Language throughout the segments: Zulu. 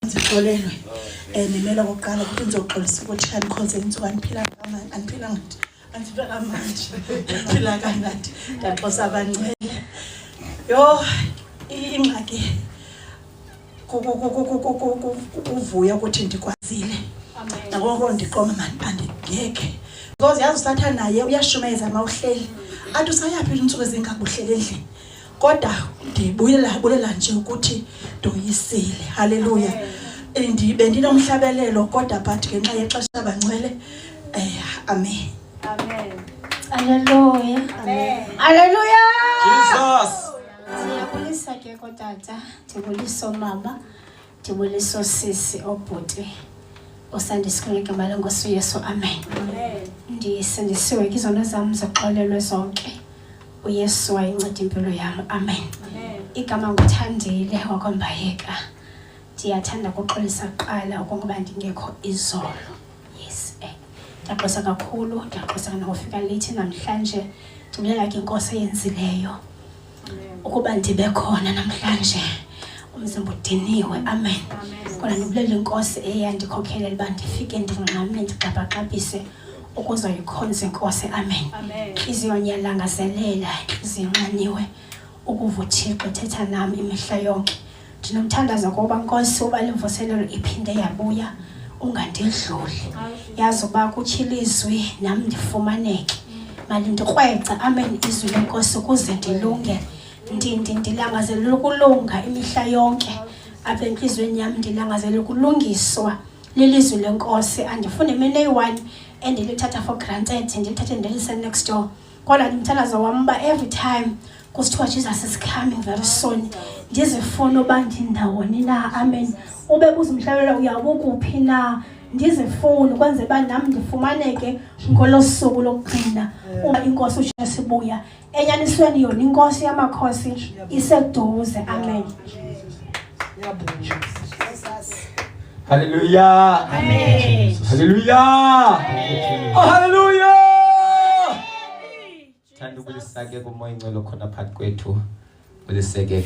Ngixolelwe nimela kokuqala ukuthi ngizoxolisa ukuthi andikhonze insuku andiphila kamanje phila kangathi ndaxosa abancane yo ingxaki kuvuya ukuthi ndikwazile nako ndiqoma manje andingeke because yazi usatha naye uyashumeza mawuhleli athi usayaphi insuku ezingakuhlele endlini kodwa ndibuyelela nje ukuthi ndoyisile haleluya bendinomhlabelelo kodwa but ngenxa yexesha abangcwele amen haleluya haleluya Jesus siyabulisa ke kodwa ndibulisa mama ndibulisa sisi obhuti osandisikhuleka ngalo ngosu Yesu amen ndisindisiwe izono zami zoxolelwe zonke uYesu wayinceda impilo yami amen igama nguthandile wakwambayeka ndiyathanda ukuxolisa kuqala ukuba ndingekho izolo yes ndiyaxolisa kakhulu ndiyaxolisa ngokufika late namhlanje ndibulela ke inkosi eyenzileyo ukuba ndibe khona namhlanje umzimba udiniwe amen kodwa ndibulela inkosi eyandikhokelela uba ndifike ndingxame ndigqabaqabise ukuze uyikhonze inkosi amen inhliziyo ngiyalangazelela izinqaniwe ukuva uThixo ethetha nami imihla yonke ndinomthandazo ngoba inkosi uba lemvuselelo iphinde yabuya ungandidluli yazi uba kuchilizwi nami ndifumaneke mali ndikrweca amen izwi lenkosi ukuze ndilunge ndilangazelela ukulunga imihla yonke apha enhlizweni yami ndilangazelela ukulungiswa lelizwi lenkosi andifune mina eyi-1 endilithatha for granted ndilithathe ndilise next door kodwa ndimthandazo wami uba every time kusithiwa Jesus is coming very soon ndizifuna uba ndindawoni na amen ube buzimhlabela uyabukuphi na ndizifuna ukwenza uba nami ndifumaneke ngolo suku lokugcina uba inkosi uJesu ibuya enyanisweni yona inkosi yamakhosi iseduze amen hallelujah amen hallelujah oh hallelujah thanda ukulisake kumoya ingcwele khona phakathi kwethu uliseke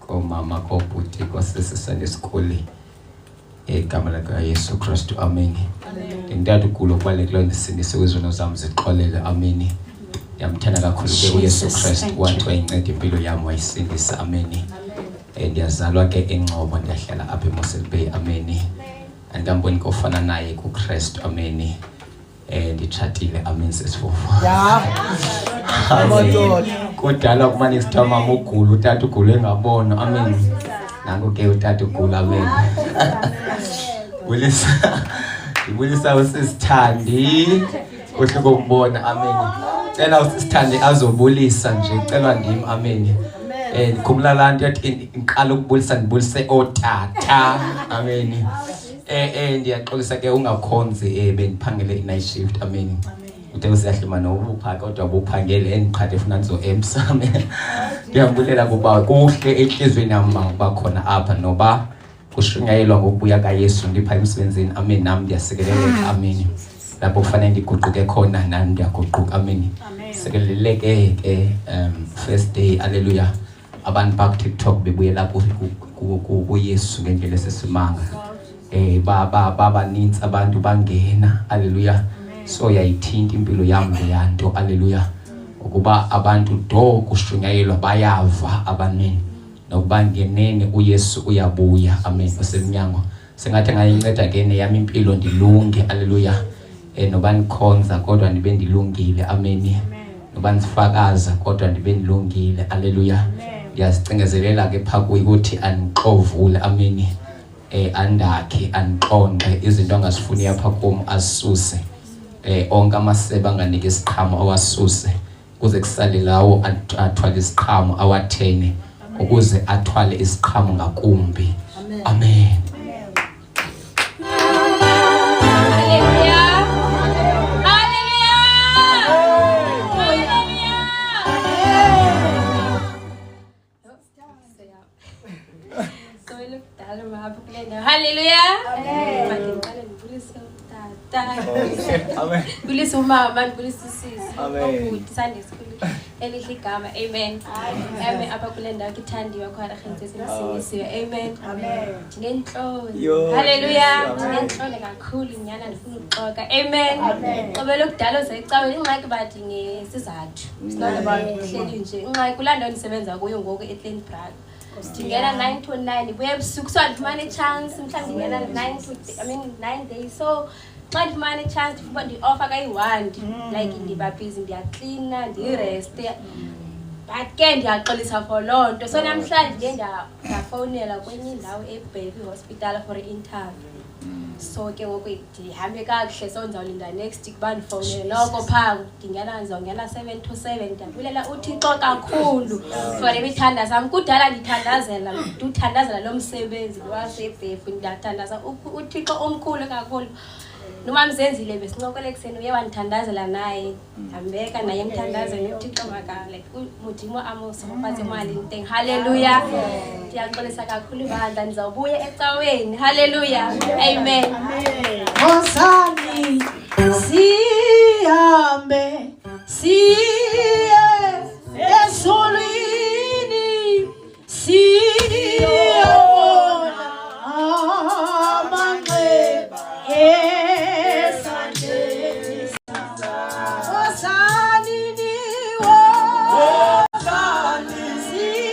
komama kobhuti kosisi Sunday school egama lika Yesu Kristu amen ngiyadada ukulo kwalekelwe ndisindise izono zami zixolele amen ndiyamthanda kakhulu ke uYesu Kristu wathi wayinceda impilo yami wayisindisa amen ndiyazalwa ke eNgcobo ndiyahlala apha eMossel Bay amen andikamboni kofana naye kuKristu amen nditshatile amen sesifufu kudala kumane sithiwa mama ugula utata ugula engabona amen nango ke utata ugula amen bulisa usisithandi kuhle kombona amen cela usisithandi azobulisa nje celwa ndim amen ndikhumula la nto yathi ngiqala ukubulisa ndibulise otata amen ndiyaxolisa ke ungakhonzi bendiphangele i-night shift amen uthe usiyahlima nobupha kodwa buphangele endiqhathe funa ndizo-emsa amen ndiyambulela kuba kuhle enhlizweni yami uba khona apha noba kushunyayelwa ngokubuya kaYesu ndipha emsebenzini amen nami ndiyasekeleleka amen lapho kufanele ndiguquke khona nami ndiyaguquka amen sekeleleke ke first day haleluya abantu baku TikTok bebuye lapho kuYesu ngendlela esesimanga baninzi abantu bangena haleluya so yayithinta impilo yami leyanto haleluya ukuba abantu do kushunyayelwa bayava abanini nokuba ngenene uYesu uyabuya amen usemnyango sengathi ngayinceda ngene yami impilo ndilunge haleluya noba nikhonza kodwa nibe ndilungile amen noba nisifakaza kodwa nibe ndilungile haleluya ndiyazicingezelela ke phakuyi ukuthi anixovule amen andakhe aniqonqe izinto angasifuni apha kum asisuse onke amasebe anganike isiqhamo awasuse kuze kusale lawo athwale isiqhamo awathene ukuze athwale isiqhamo ngakumbi amen Hallelujah. Amen. Amen. Bulisa umama, bulisa usisi. Amen. Sunday school. Elihle igama. Amen. Amen. Apha kule ndawo kithandiwe khona rhentsisi sinisiwe. Amen. Amen. Ngenhloni. Hallelujah. Ngenhloni kakhulu nyana ndifuna ukuxoka. Amen. Qobela ukudala uzayicawe ingxaki bathi ngesizathu. Sinona bahleli nje. Ingxaki kulanda nisebenza kuyo ngoku eTlenbrag. Ndingena 9 to 9 ibuye ebusuku so andifumane chance mhlawumbi ndingena 9 days so xa ndifumane chance ndi-offer kayi-1 like ndiba busy ndiyaklina ndireste but ke ndiyaxolisa for loo nto so namhlanje ndiye ndafowunela kwenye indawo eBaby Hospital for i-interview so ke ngoku ndihambe kakuhle so ndizawulinda next week bandifowunele noko phaa ndizongena 7 to 7 ndiyabulela uThixo kakhulu for imithanda sam kudala ndithandazela lo msebenzi waseBefu ndiyathandaza uThixo omkhulu kakhulu noma mzenzile besincokole kuseni uye wandithandazela naye hambeka naye emthandazeni uThixo makale umudimo amoso maphathe imali nteng haleluya ndiyaxolisa kakhulu bandla ndizawubuya ecaweni haleluya amen Ngosani sihambe siye esolwini siyabona amanxeba esandleni Ngosani niwo Ngosani sihambe siye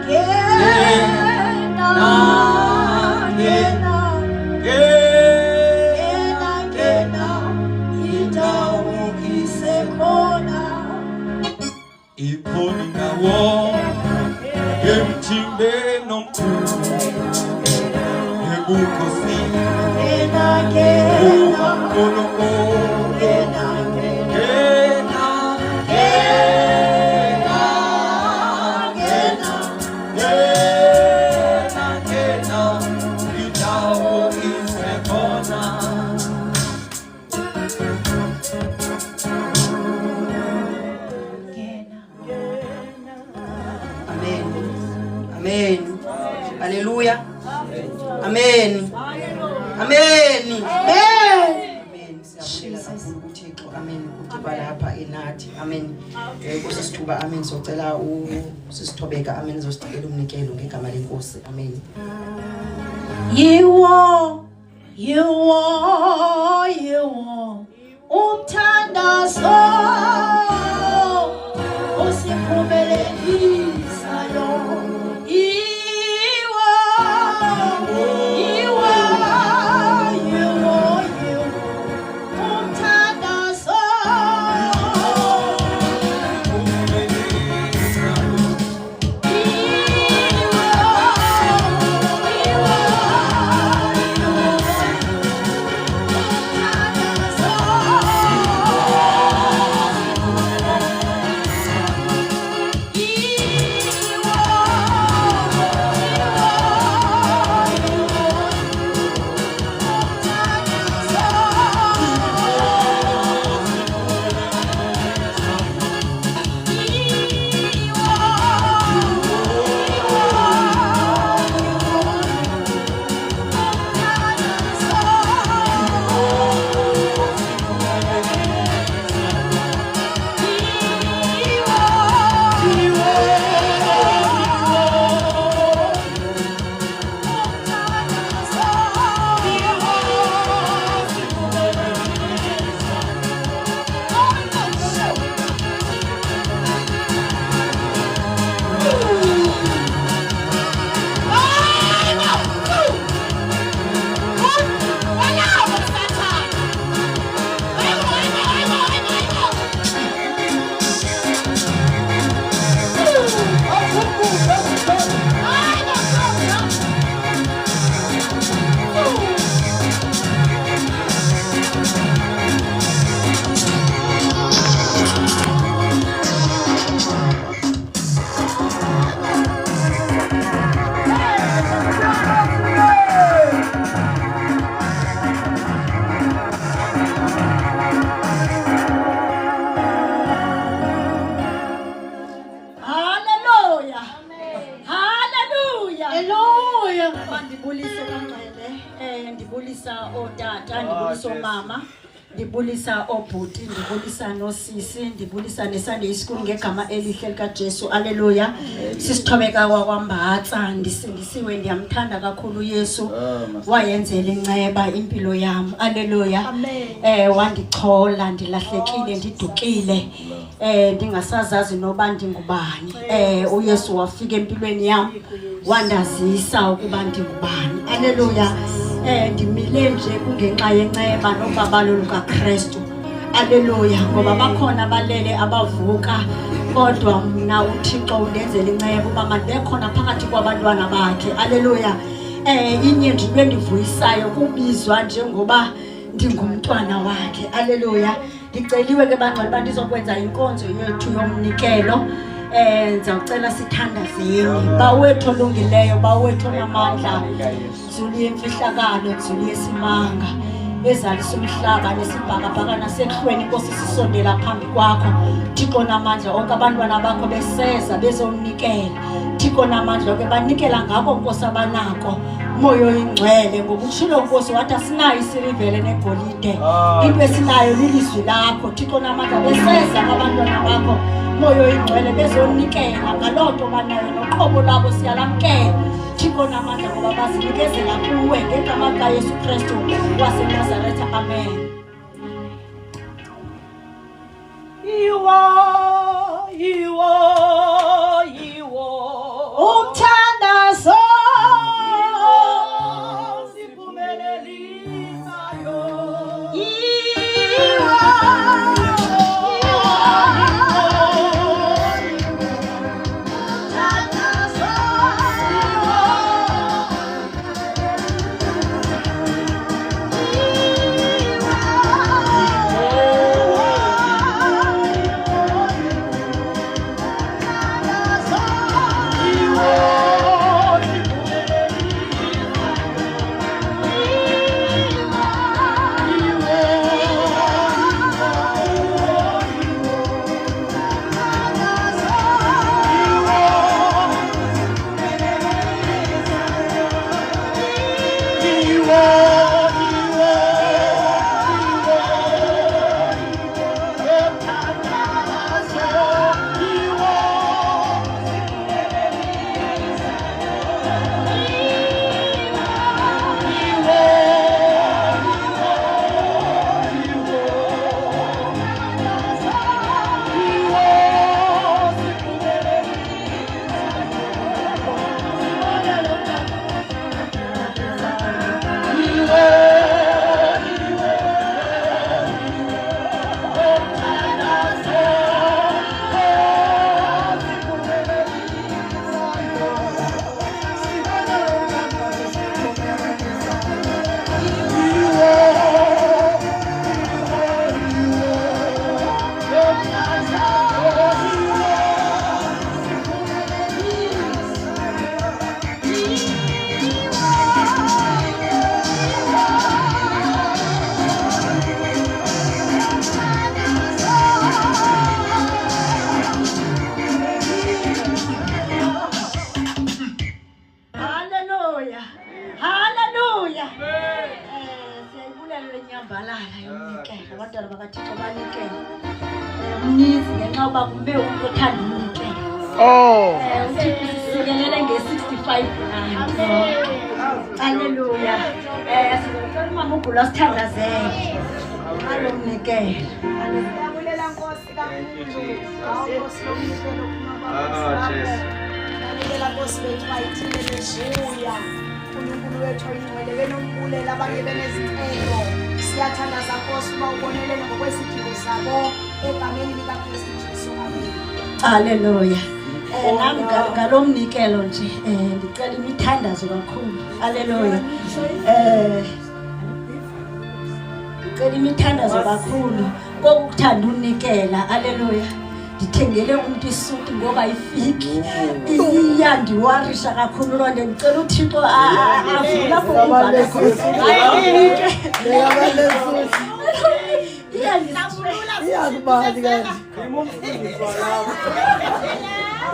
Yeah. Haleluya. Amen. Amen. Amen. Siyabonga kakhulu kuThixo. Amen. Ukuthi lapha enathi. Amen. Kusisithuba amen socela usisithobeka amen zosicela umnikelo ngegama lenkosi. Amen. Yiwo umthandazo osiphumelelisayo. Yiwo umthandazo ndibulisa obhuti, ndibulisa nosisi, ndibulisa neSunday School ngegama elihle lika Jesu. Haleluya. Sisithobeka kwaMbatsa, ndisindisiwe, ndiyamthanda kakhulu Yesu. Wayenzela inceba impilo yami. Haleluya. Wandichola, ndilahlekile, ndidukile. Ndingasazazi noba ndingubani. uYesu wafika empilweni yami, wandazisa ukuba ndingubani. Haleluya. Ndimile nje kungenxa yenceba nobabalo lukaKristu. Haleluya. Ngoba bakhona abalele abavuka, kodwa mna uThixo undenzela inceba uba mandekhona phakathi kwabantwana bakhe. Haleluya. Inye nje into endivuyisayo kubizwa njengoba ndingumntwana wakhe. Haleluya. Ndiceliwe ke bangcwele uba ndizokwenza inkonzo yethu yomnikelo. Ndizawucela sithandazeni. Bawethu olungileyo, bawethu onamandla, Nzulu yemfihlakalo, Nzulu yesimanga, ezalisa umhlaba nesibhakabhaka nasehlweni. Nkosi, sisondela phambi kwakho. Thixo namandla, onke abantwana bakho beseza bezomnikela. Thixo namandla ke banikela ngabo Nkosi abanako. Moyo oyingcwele ngokutshilo Nkosi wathi asinayo isilivele negolide, into esinayo lilizwi lakho. Thixo namandla beseza abantwana bakho moyo oyingcwele bezonikela ngaloo nto banayo noqobo lwabo siyalamkela. Thixo namandla ngoba bazinikezela kuwe ngegama likaYesu Kristu waseNazaretha. Amen. Yiwo umthandazo siphumelelisayo. mninzi ngenxa yoba kube umntu othanda umnikelo. uThixo sikelele nge-65 rand. Haleluya. Sizocela umama uGula sithandazele alo mnikelo. Siyabulela Nkosi kakhulu. Nkosi lomnikelo Lalela Nkosi bethu ayithile lezuya. uNkulunkulu wethu oyingcwele benombulela abanye benezicelo. Siyathandaza Nkosi uba ubonelele ngokwezidingo zabo egameni likaKristu Jesu. Amen. Haleluya. Nami ngalo mnikelo nje ngicela imithandazo kakhulu. Haleluya. Ngicela imithandazo kakhulu kokuthanda unikela. Haleluya. Ndithengele umuntu isuti ngoba ayifiki. Iyandiwarisha kakhulu loo nto. Ngicela uThixo avula ukuvala khona. Iyakubani kanti?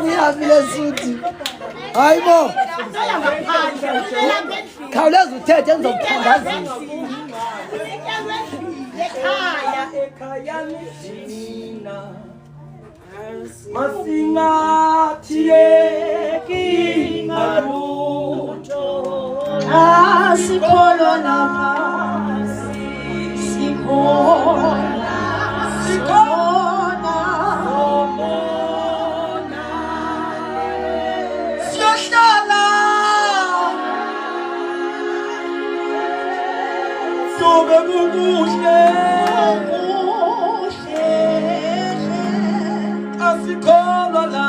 Iyavile suthi. Hayibo. Khawuleza uthethe ngizokuthandazisa. Ekhaya nina masingathiyeki ngalutho Sikholwa namasi sikhona siyohlala sobe kukuhle asikholwa la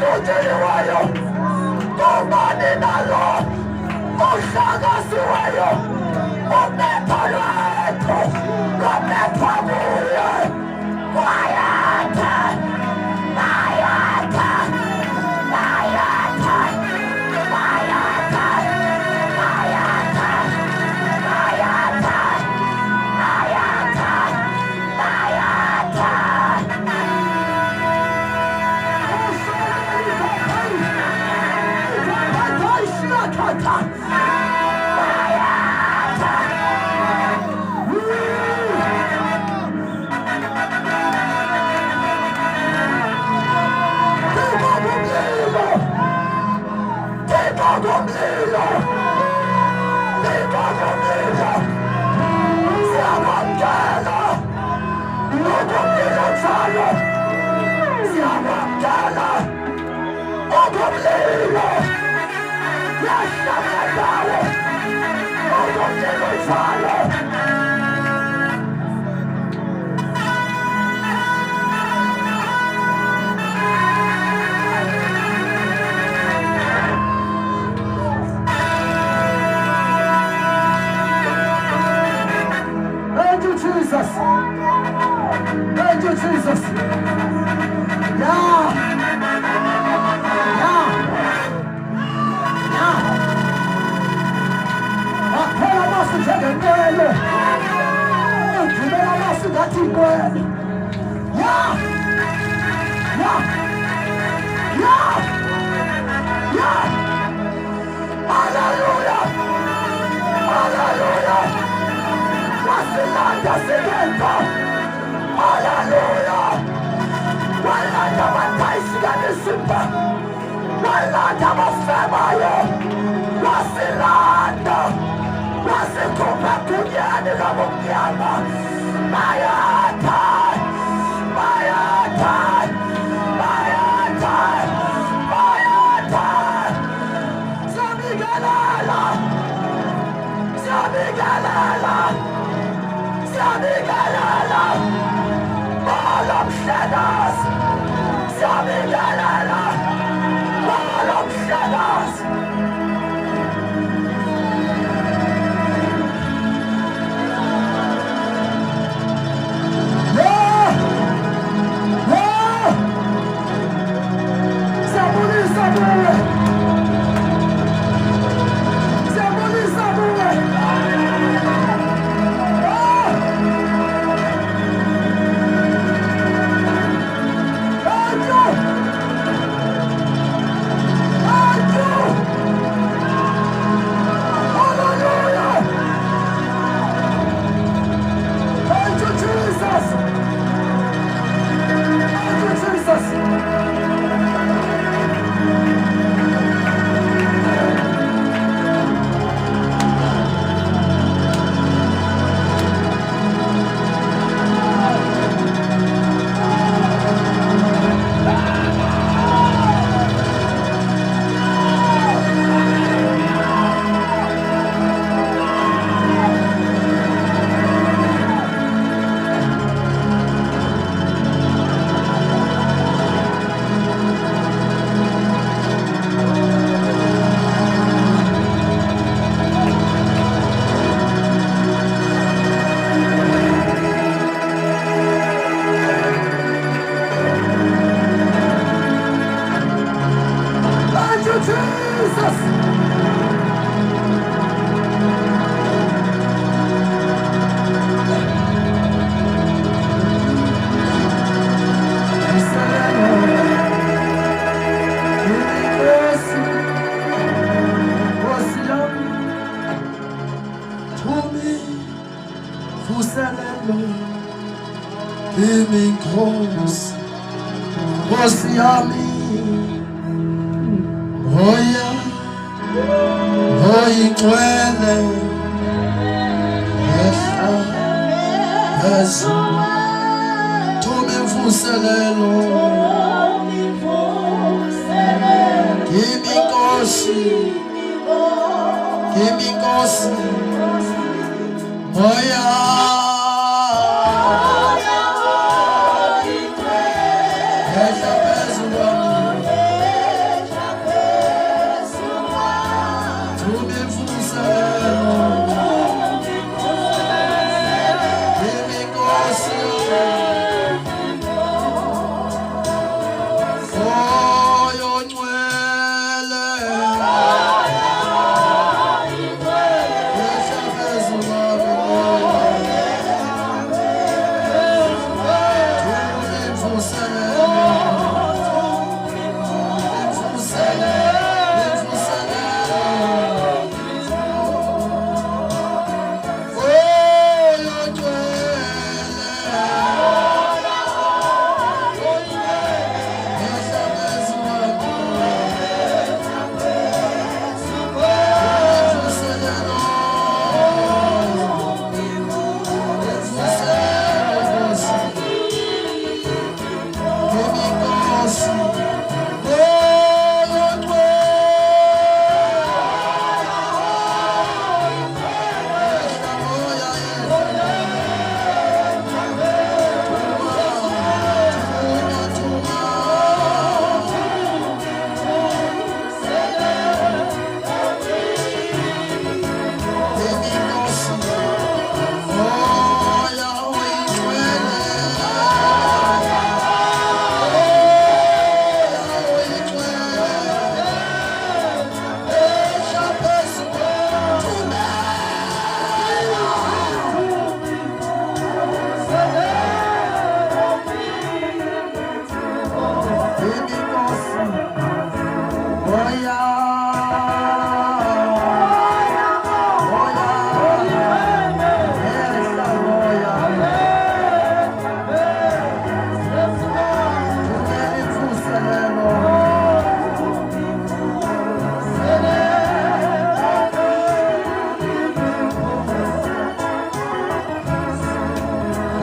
Utiliwayo, kumani nalo, ushagasiwayo, umepalweto, umepamuye, mayata, mayata, mayata, mayata, mayata, mayata, mayata, mayata. Thank you, Jesus. Thank you, Jesus. Yeah. Yeah. Yeah. Aquela nossa jogando. Aquela nossa gatinho. Yeah. Yeah. Yeah. Yeah. Hallelujah. Hallelujah. Wasilanda segento. Hallelujah. Walanda mataishi ganesimba. Walanda mafemayo. Wasilanda. Wasikupa kunyani la mkiama. Mayata. Mayata. Mayata. Mayata. Sabigalala. Sabigalala. Sabigalala. All of shadows. Sabigalala. All of shadows. Yeah! Yeah! Sabuni, sabuni. Sabuni, sabuni.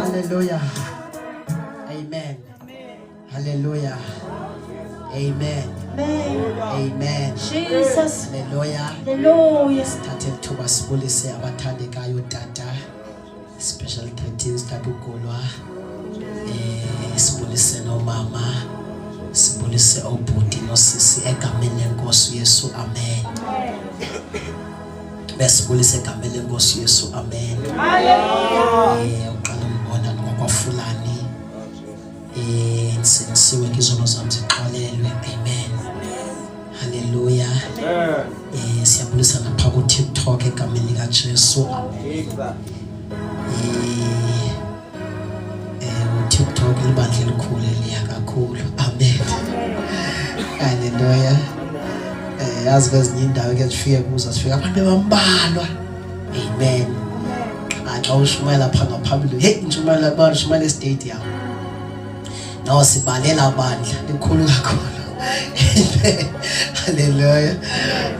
Hallelujah. Amen. Hallelujah. Amen. Amen. Jesus. Hallelujah. Hallelujah. Thathe ithuba sibulise abathandekayo tata. Special greetings tata uGolwa. Sibulise nomama. Sibulise obhuti nosisi egameni lenkosi uYesu. Amen. Besibulise egameni lenkosi uYesu. Amen. Uqala umbona ngokwafulani. Sinisiwe izono zami ziqalelwe. Amen. Hallelujah. Siyabulisa napha ku TikTok egameni lika Jesu. TikTok libandla elikhulu eliya kakhulu. Amen. Hallelujah. Yazi kwezinye indawo ke sifike kuzo sifika abantu bambalwa. Amen. Xa ushumayela lapha ngaphambili, hey inshumayela abantu shumayela stadium. Nawo sibalela abandla likhulu kakhulu. Hallelujah.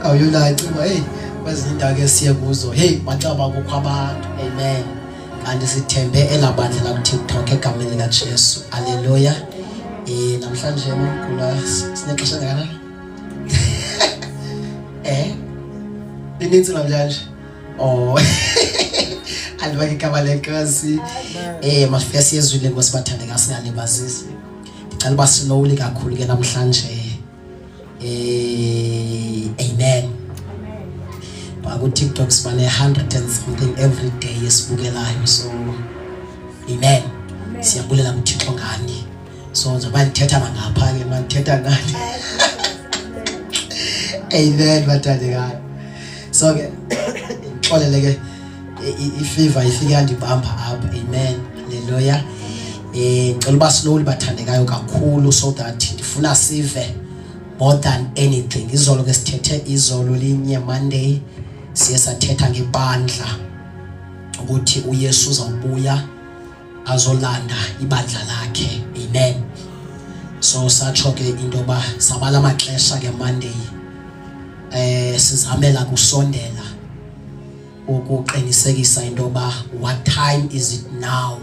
Awuyula icima hey kwezinye indawo ke siye kuzo, hey bacaba kukho abantu. Amen. Kanti sithembe elabandla la TikTok egameni lika Jesu. Hallelujah. Namhlanje mkhulu sinexesha ngana. Linintsi namhlanje. Oh. Alibake igama lenkosi. Masifike siyezwile ngosibathandeka singalibazisi. Ngicela basilowuli kakhulu ke namhlanje. Amen. Ku TikTok sibane 100 and something every day esibukelayo, so amen. Siyabulela uThixo ngani. So njengoba ngithetha ngapha ke ngithetha ngani. Amen bathandekayo. So ke ngixolele ke ifever ifike yandibamba apha. Amen. Hallelujah. Ngicela basilowuli bathandekayo kakhulu so that ndifuna sive more than anything. Izolo ke sithethe izolo linye Monday siye sathetha ngebandla ukuthi uYesu uzawubuya azolanda ibandla lakhe. Amen. So satsho ke into ba sabala amaxesha ke Monday sizamela kusondela ukuqinisekisa into ba what time is it now,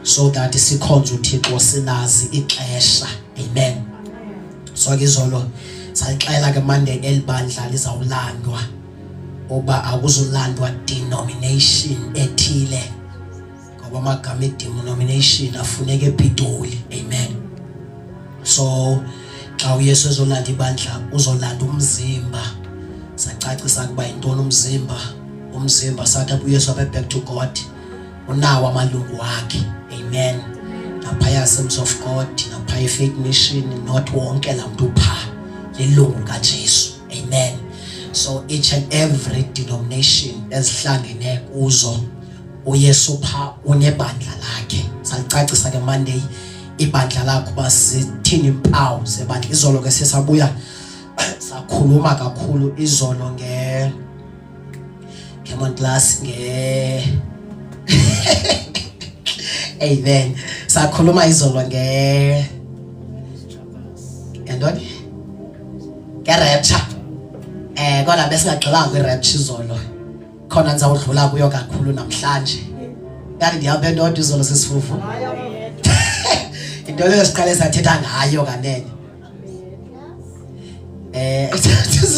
so that sikhonza uThixo silazi ixesha. Amen. So ke izolo sayixela ke Monday elibandla lizawulandwa oba akuzulandwa denomination ethile, ngoba amagama denomination afuneka ePitoli. Amen. So xa uYesu ezolanda ibandla uzolanda umzimba. Sacacisa kuba intoni umzimba. Umzimba sathi uYesu abe back to God unawo amalungu wakhe. Amen. Naphaya Assemblies of God, naphaya Faith Mission, not wonke lamuntu pha lilungu kaJesu. Amen. So each and every denomination ezihlangene kuzo uYesu pha unebandla lakhe. Salicacisa ke Monday ibandla lakho basithini impawu zebandla. Izolo ke sesabuya sakhuluma kakhulu izolo come on class amen. Sakhuluma izolo yantoni? Rapture. Kodwa besingagxilanga kwi-rapture izolo. Khona nizawudlula kuyo kakhulu namhlanje. Kanti ndihambe ndodwa izolo sisifufu. Into leyo siqale sathetha ngayo kanene.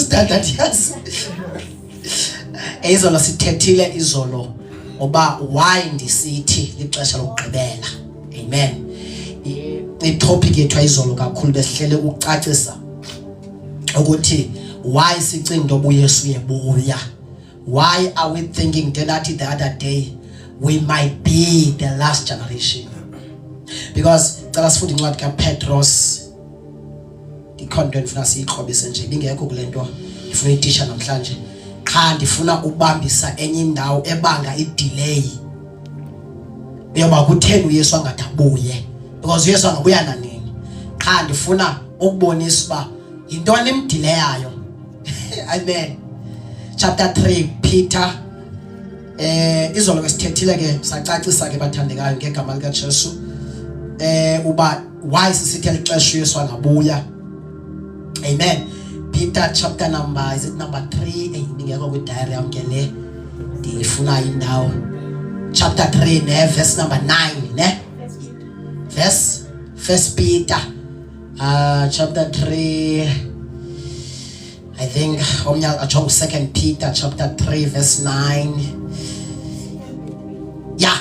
Standard yes. Izolo sithethile izolo oba why ndisithi lixesha lokugqibela. Amen. I-topic yethu izolo kakhulu besihlele ukucacisa ukuthi why sicinga into uYesu uyebuya. Why are we thinking that the other day we might be the last generation? Because cala sifundi incwadi kaPetros ikhonto endifuna siyiqhobise nje bingekho kule nto ifuna itisha namhlanje. Qha ndifuna ubambisa enye indawo ebanga idelay yoba kutheni uYesu angadabuye, because uYesu angabuya nanini. Qha ndifuna ukubonisa uba Yintoni imdileyayo? Amen. Chapter 3 Peter izolo kwesithethile ke sacacisa ke bathandekayo ngegama lika Jesu uba why sisithi elixesha uYesu angabuya. Amen. Peter chapter number is it number 3 ngiyeke ku diary yami ke le ndifuna indawo. Chapter 3 ne verse number 9 ne verse First Peter chapter 3 I think Second Peter chapter 3 verse 9. Yeah,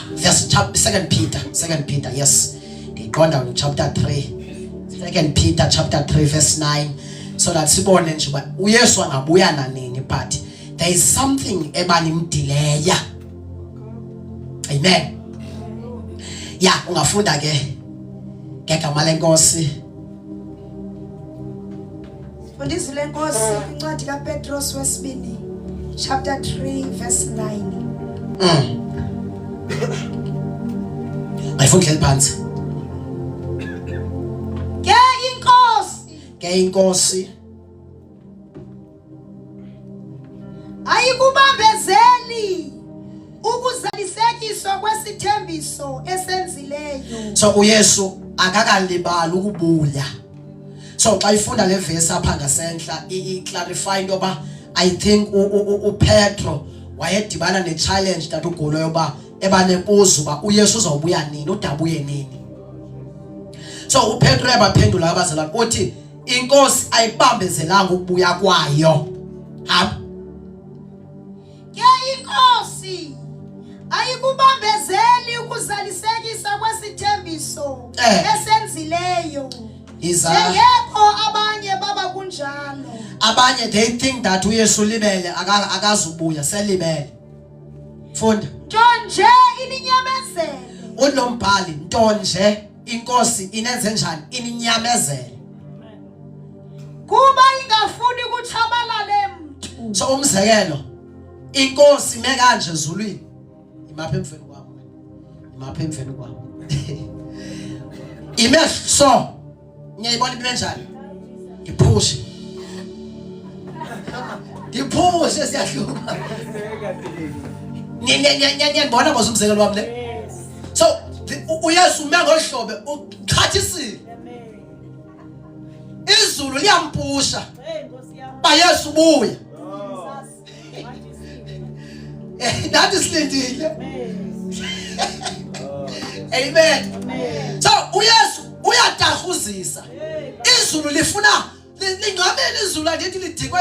Second Peter, yes. They go down in chapter 3. Second Peter chapter 3 verse 9. So that sibone nje uba uYesu angabuya nanini, but there is something ebanimdileya. Amen. Yeah, ungafunda ke ngegama lenkosi. Fundisa lenkosi incwadi kaPetros wesibini chapter 3 verse 9. Ayifundile phansi. Ke inkosi ayikubambezeli ukuzalisekiswa kwesithembiso esenzileyo. So uYesu akakalibali ukubuya. So xa ifunda le verse apha ngasenhla i-clarify into yoba I think uPetro wayedibana ne-challenge that uGulo yoba ebanembuzo uba uYesu uzawubuya nini, udabuye nini. So uPetro yabaphendula abazalwane uthi inkosi ayibambezelanga ukubuya kwayo. Ke inkosi ayikubambezeli ukuzalisekisa kwesithembiso esenzileyo. Ngekho abanye baba kunjalo. Abanye they think that uYesu libele akazubuya selibele. Funda. Ntonje ininyamezele. Unombhali ntonje inkosi inenze njani ininyamezele. Kuba ingafuni kuchabalale mntu. So umzekelo inkosi mekanje ezulwini imapha emveni kwami. Imeso ngiyayibona ibe njani? Ngiphushe siyahluka. Ngiyabona ngoba umzekelo wami le. So uYesu mengolhlobe uchathisile. Izulu liyampusha. Ba Yesu buya. That is lendile. Amen. So uYesu uyadahuzisa. Izulu lifuna lingqamela izulu andithi lidikwa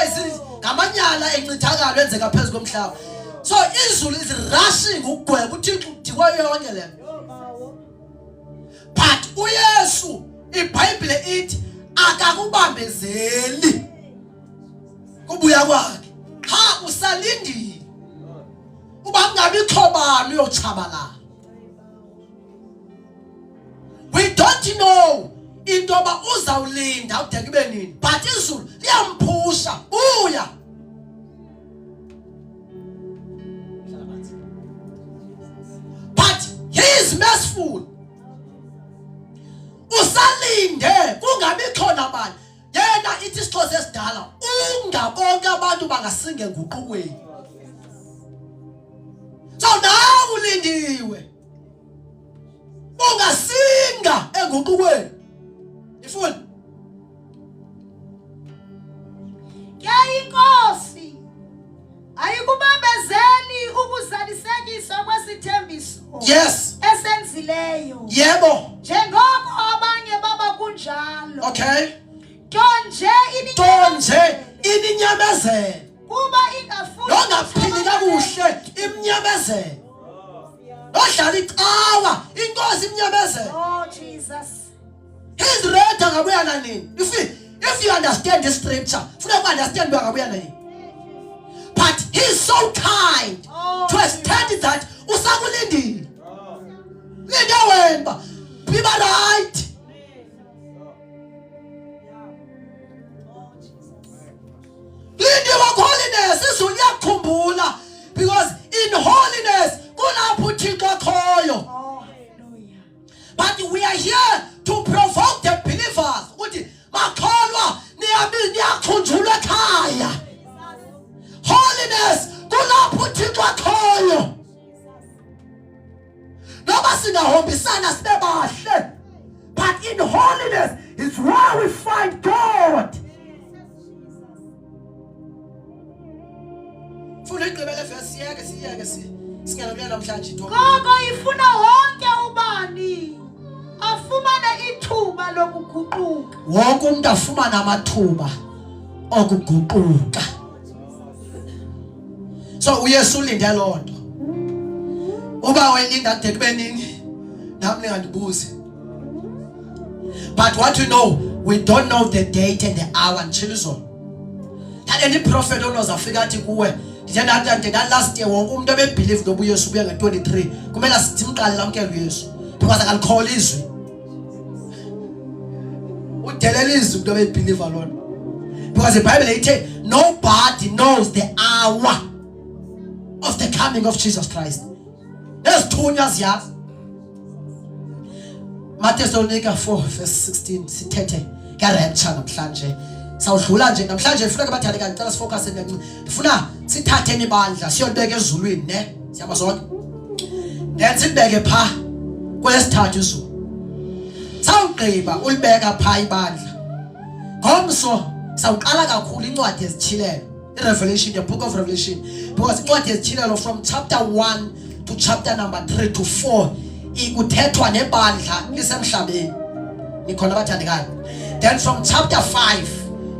ngamanyala encithakalo enzeka phezulu komhlaba. So izulu is rushing ukugweba uThixo udikwa yonke le. But uYesu iBhayibhile ithi akakubambezeli kubuya kwakhe. Usalindile. Uba kungabi khobani uyochabalala. We don't know into ba uzawulinda ude kube nini, but izulu liyampusha buya. But he is merciful. Usalinde kungabi khona bani. Yena ithi isixhosa esidala ungabonke abantu bangasinge nguqukweni. So nawe ulindiwe. Ungasinga enguqukweni. Ifuni. Ke inkosi ayikubambezeli ukuzalisekiswa kwesithembiso. Yes. Esenzileyo. Yebo. Njengoko abanye baba kunjalo. Okay. Tonje ininyamezele. Kuba ingafuni. Longaphili kakuhle imnyamezele. Odlala icawa inkosi imnyamezele. Oh Jesus. He's ready ngabuya nini. If you understand this scripture, funeka understand ngabuya nini. But he's so kind to extend that usakulindile. Linda wena. Be right. Linda wa holiness izulu yakukhumbula because in holiness kulapho uThixo akhoyo. But we are here to provoke the believers. Uthi makholwa niyabi singahombisana sibe bahle. But in holiness is where we find God. Funa igqibele verse siyeke singelokulela namhlanje into. Ngoko ifuna wonke ubani afumane ithuba lokuguquka. Wonke umuntu afumana amathuba okuguquka. So uYesu ulinde lonto. Uba welinda kude kube nini? Nami ningandibuzi. But what we know, we don't know the date and the hour until so. That any prophet knows afika athi kuwe, ndithi last year wonke umuntu ebebelieve ngoba uYesu ubuya nge-23, kumele simqale lamkele uYesu. Because akalicall izwi. Udelela izwi umuntu ebebelieve alone. Because the Bible says nobody knows the hour of the coming of Jesus Christ. There's 2 years yet. Mathesalonika 4 verse 16 sithethe ngerapture namhlanje. Sawudlula nje namhlanje ufuna ke bathande kanti cela sifocus enenci. Ufuna sithathe ibandla siyobeka ezulwini ne. Siyaba zonke. Then sibeke pha kwesithathu izulu. Sawugqiba ulibeka pha ibandla. Ngomso sawuqala kakhulu incwadi ezithilelo. Revelation, the book of Revelation, because incwadi ezithilelo from chapter 1 to chapter number 3 to 4 ikuthethwa nebandla lisemhlabeni. Nikhona bathandekayo. Then from chapter 5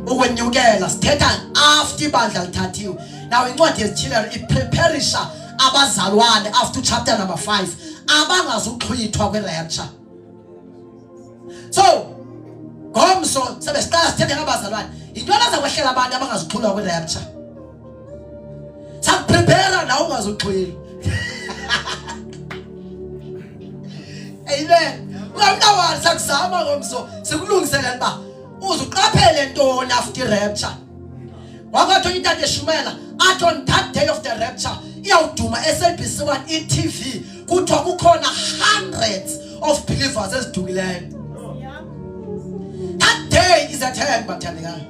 ukwenyukela sithetha after ibandla lithathiwe. Now incwadi ezithilelo ipreparisha abazalwane after chapter number 5 abangazuxhwithwa kwerapture. So ngomso sabe siqala sithethe ngabazalwane. Intwana zakwehlela abantu abangazuxhulwa kwerapture. Sakuprepare na ungazuxhwila. Amen. Ungamnawa sakuzama ngomso sikulungiselela ba uzuqaphele ntoni after rapture. Wakatho intande Shumela athi on that day of the rapture iyawuduma SABC1 eTV kuthiwa kukhona hundreds of believers ezidumileyo. That day is at hand bathandekayo.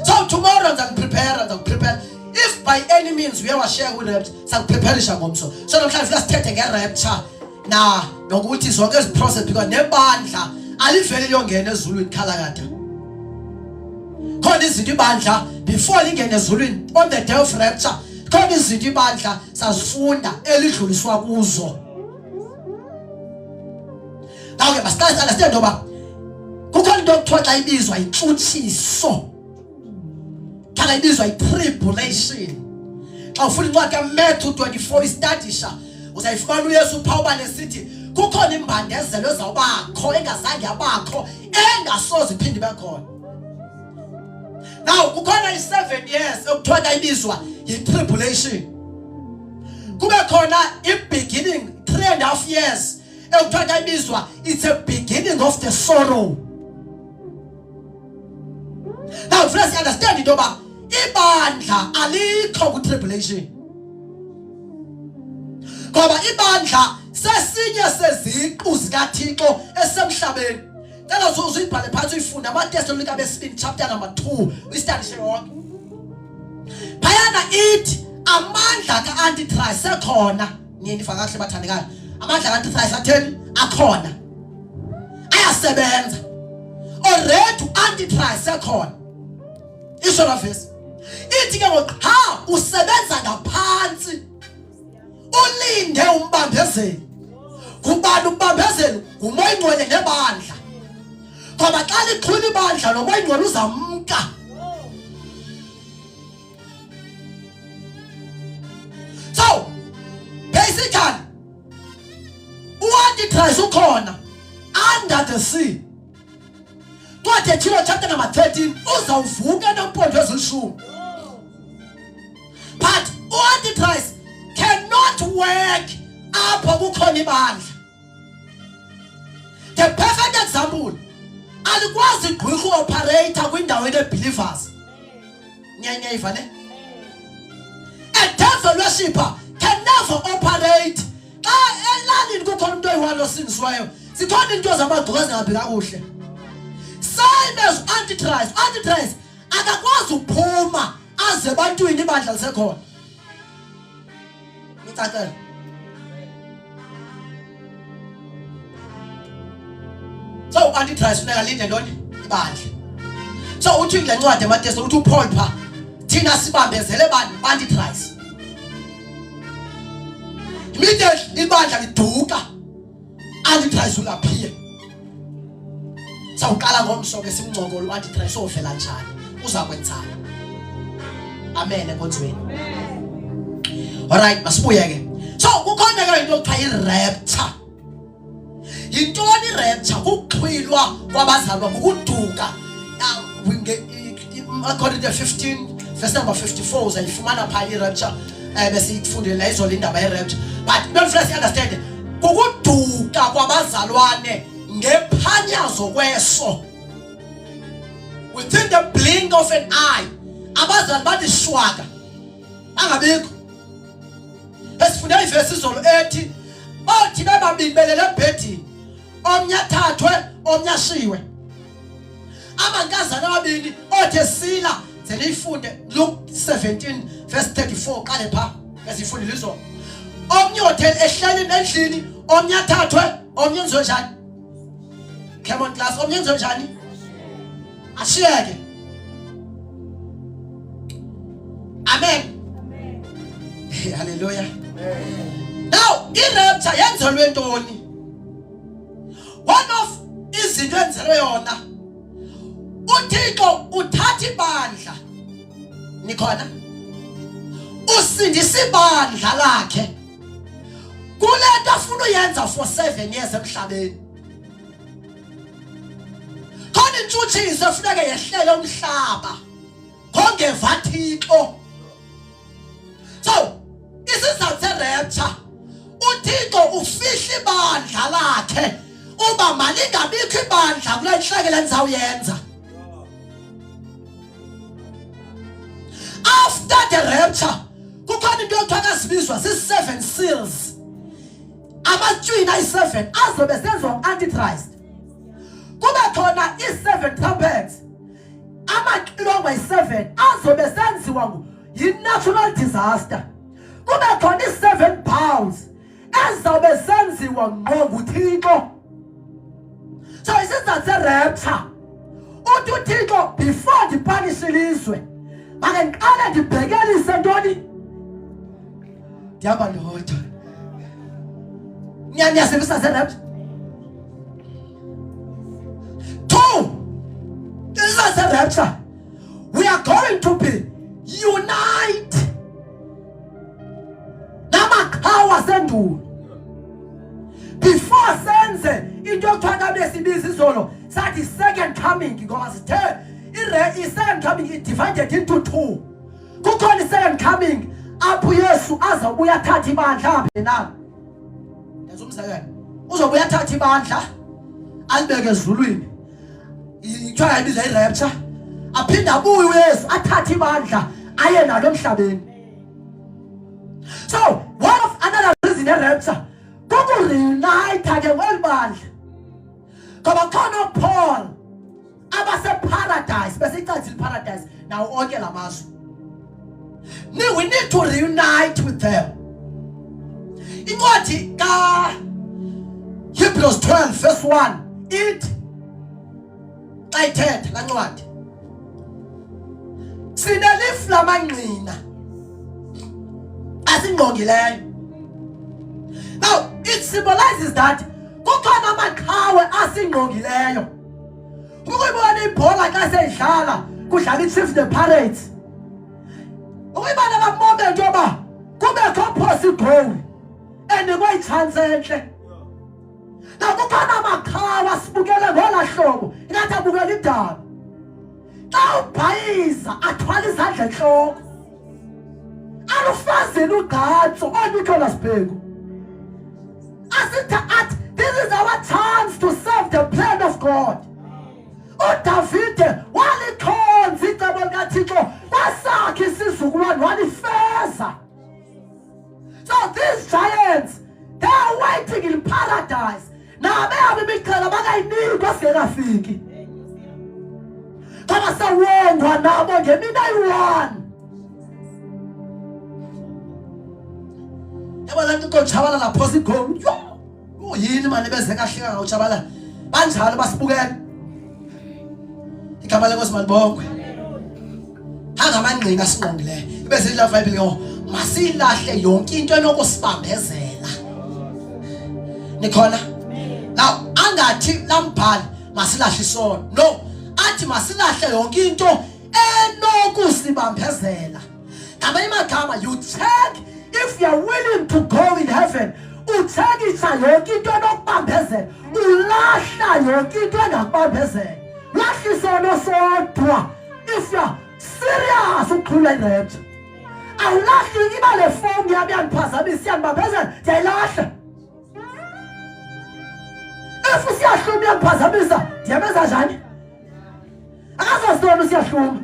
So tomorrow I'm prepare. If by any means we are share with rapture, some preparation ngomso. So namhlanje sithethe ngerapture na nokuthi zonke ezi process because nebandla alivele liyongena ezulwini khalakatha. Khona izinto ibandla before lingene ezulwini on the day of rapture. Khona izinto ibandla sazifunda elidluliswa kuzo. Now ke basiqala understand ngoba kukhona into okuthiwa xa ibizwa intshutshiso. Xa ibizwa i-tribulation. Xa ufuna incwadi kaMatthew 24 istadisha uzayifumana uYesu phawuba nesithi kukhona imbandezelo ezawubakho engazange yabakho engasoze iphinde ibe khona. Now kukhona i7 years okuthiwa xa ibizwa yi-tribulation. Kube khona i-beginning 3.5 years ekuthiwa xa ibizwa it's a beginning of the sorrow. Now first understand into yoba ibandla alikho ku-tribulation. Ngoba ibandla sesinye seziqu zikaThixo esemhlabeni. Cela uzuyibhale phansi uyifunde amaTesalonika besibini chapter number 2 uyistadishe yonke. Phayana ithi amandla ka-Antichrist sekhona. Niyifaka kahle bathandekayo. Amandla ka-Antichrist atheni akhona. Ayasebenza. Already u-Antichrist sekhona. Isho la verse. Ithi ke ngoku ha usebenza ngaphansi. Ulinde umbambezeli. Kubani umbambezeli? Umoya ingcwele nebandla. Ngoba xa lixhwila ibandla lo moya ingcwele uzamka. So basically u-Antichrist ukhona under the sea. Kwathe Tiro chapter number 13 uzawuvuka nompondo ezilishumi. But u-Antichrist cannot work apho kukhona ibandla. The perfect example alikwazi igqwirha uoperate kwindawo ene-believers. Nyanyayiva ne? A devil worshipper can never operate. Xa elalini kukhona umuntu oyi-1 osindisiweyo zikhona into zamagqoka ezingahambi kakuhle. Same as Antichrist. Antichrist akakwazi uphuma aze ebantwini ibandla lisekhona. Ngicacela. So Antichrist funeka linde ntoni ibandla. So uthi kule ncwadi eMateyu uthi uPaul pha thina sibambezele bani Antichrist. Immediately ibandla liduka Antichrist ulaphiye. Sawuqala ngomso ke simncoko lo Antichrist ovela njani uza kwenzani. Amen enkonzweni. Alright masibuye ke. So kukhona ke into ekuthiwa i-rapture. Yintoni i-rapture? Kuxhwilwa kwabazalwa ngokuduka. According to 15 verse number 54 uzayifumana pha i-rapture besiyifundile izolo indaba ye-rapture. But don't first understand kukuduka kwabazalwane ngephanyazo kweso. Within the blink of an eye abazali bathi shwaka angabikho. Esifunda ivesi izolo ethi bathi bababili belele ebhedini omnye athathwe omnye ashiwe. Amankazana amabili othe sila zelifunde Luke 17 verse 34 qale pha esifundile izolo. Omnye othe ehleli endlini omnye athathwe omnye enziwe njani? Come on class, omnye enziwe njani? Ashiyeke. Amen. Hallelujah. Now, i-rapture yenzelwe ntoni? One of izinto enzelwe yona uThixo uthatha ibandla nikhona usindisa ibandla lakhe kule nto afuna uyenza for 7 years emhlabeni. Khona intshutshiso efuneka yehlele umhlaba khongeva Thixo. So isizathu se-rapture uThixo ufihla ibandla lakhe uba malingabikho ibandla kule nhlekele endizawuyenza. After the rapture kukhona into ekuthiwa sibizwa si-7 seals. Amatshwini ayi-7 azobe senziwa Antichrist. Kube khona i-7 trumpets. Amaxilongo ayi-7 azobe senziwa yi-natural disaster. Kube khona i-7 bowls ezobe senziwa ngqo nguThixo. So isizathu se-rapture uthi uThixo before ndipanishe ilizwe make ngiqale ndibhekelise ntoni? Ndihamba ndodwa. Niyasebenzisa se-rapture. 2, isizathu se-rapture we are going to be unite namakhawa sendulo. Before senze into ekuthiwa kabesibiza izolo sathi second coming ngoba sithe i-second coming i-divided into 2. Kukhona i-second coming apho uYesu azobuya athatha ibandla aphe na. Yazi umzekelo uzobuya athatha ibandla alibeke ezulwini. Ithiwa ibiza i-rapture. Aphinda abuye uYesu athatha ibandla aye nalo emhlabeni. So one of another reason ye-rapture kukureunite ke ngolibandla. Ngoba khona Paul abase-paradise besicacile paradise nawo onke lamazwe. We need to reunite with them. Incwadi ka Hebrews 12 verse 1 it ayithetha la ncwadi sinelifu lamanqina asingqongileyo. Now it symbolizes that kukhona amaqhawe asingqongileyo. Ukuyibona ibhola xa seyidlala kudlala i-Chiefs the Pirates. Ukuyibona la moment yoba kubekho phosi goal enikwe i-chance enhle. Now kukhona amaqhawe asibukele ngola hlobo ingathi abukela idaba. Xa ubhayiza athwala izandla enhloko alufazile ugqatso oNicholas Bhegu. This is our chance to serve the plan of God. uDavide walikhonza icebo likaThixo wasakha isizukulwane walifeza. So these giants, they are waiting in paradise. Now they have imicela bakayinikwa singekafiki. Ngoba sawongwa nabo ngemina yi-1. Yabona nto uJabala lapho sigoma. Yini manje beze kahle ngawuJabala. banjalo basibukela igama lenkosi malibongwe angamangqinga singqongileyo bese idla vibe leyo masilahle yonke into enokusibambezela nikhona now angathi lambhali masilahle isono no athi masilahle yonke into enokusibambezela ngamanye amagama you check if you are willing to go in heaven uthekisa yonke into enokubambezela ulahla yonke into engakubambezela lahla isono sodwa if you are serious ukhulula irapture awulahli iba le phone yami yangiphazamisa yanibambezela ndiyayilahla if siyahluma yangiphazamisa ndiyamenza njani akazositona siyahluma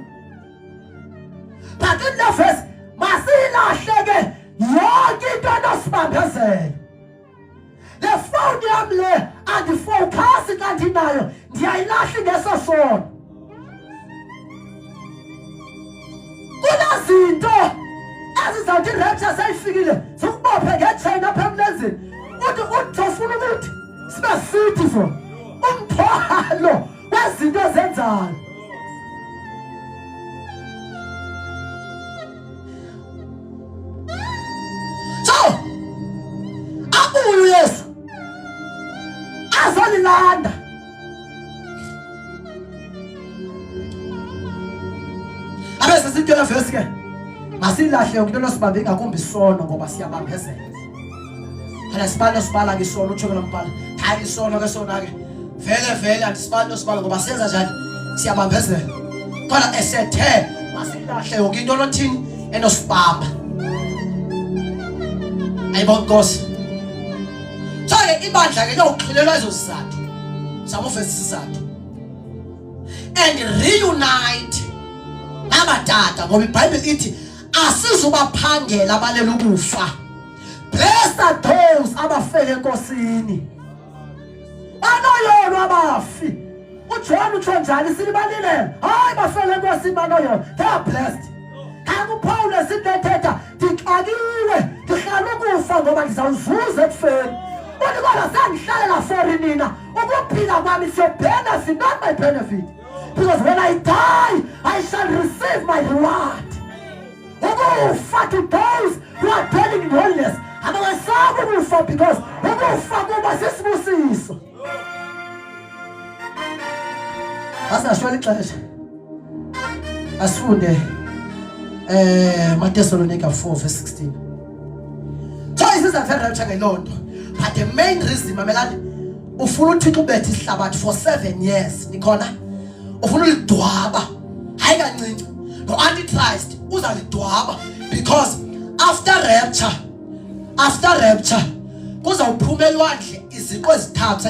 but in the verse masilahleke yonke into enosibambezela le phone yami le andifocus kanti nayo ndiyayilahla ngeso sono kunazinto ezizawuthi irapture seyifikile zikubophe ngetshayina apha emlenzeni uthi ufuna ukuthi sibe beautiful umthwalo wezinto ezenzayo so abuye uYesu azolilanda abese sintela verse ke masilahle yonke into nosibambe ngakumbi isono ngoba siyabambezela phela sibalo sibala ke isono utsho lombala hayi isono ke sona ke vele andisibalo sibala ngoba senza njani siyabambezela kodwa esethe masilahle yonke into nothini enosibamba ayibona Nkosi so ke ibandla ke lokuxhilelwa izosizathu samofesi sizathu and reunite nabatata ngoba iBhayibheli ithi asizubaphangela abalela ukufa blessed are those abafele enkosini banoyolo abafi uJohn utsho njani silibalile hayi bafele enkosini banoyolo they are blessed akuPaul esithetha dixakiwe ndihlala ukufa ngoba ngizawuzuza ekufeni uthi kodwa sangihlalela for nina ukuphila kwami is your benefit not my benefit because when I die I shall receive my reward ukufa to those who are dwelling in holiness abawesaba ukufa because ukufa kuba sisibusiso asashwela ixesha asifunde Mathesalonika 4:16 so isizathu rapture ngelonto but the main reason mamelani ufuna uThixo ubethe isihlabathi for 7 years nikhona ufuna ulidwaba hayi kancinci no antichrist uzalidwaba because after rapture kuzawuphuma elwandle iziqo ezithathu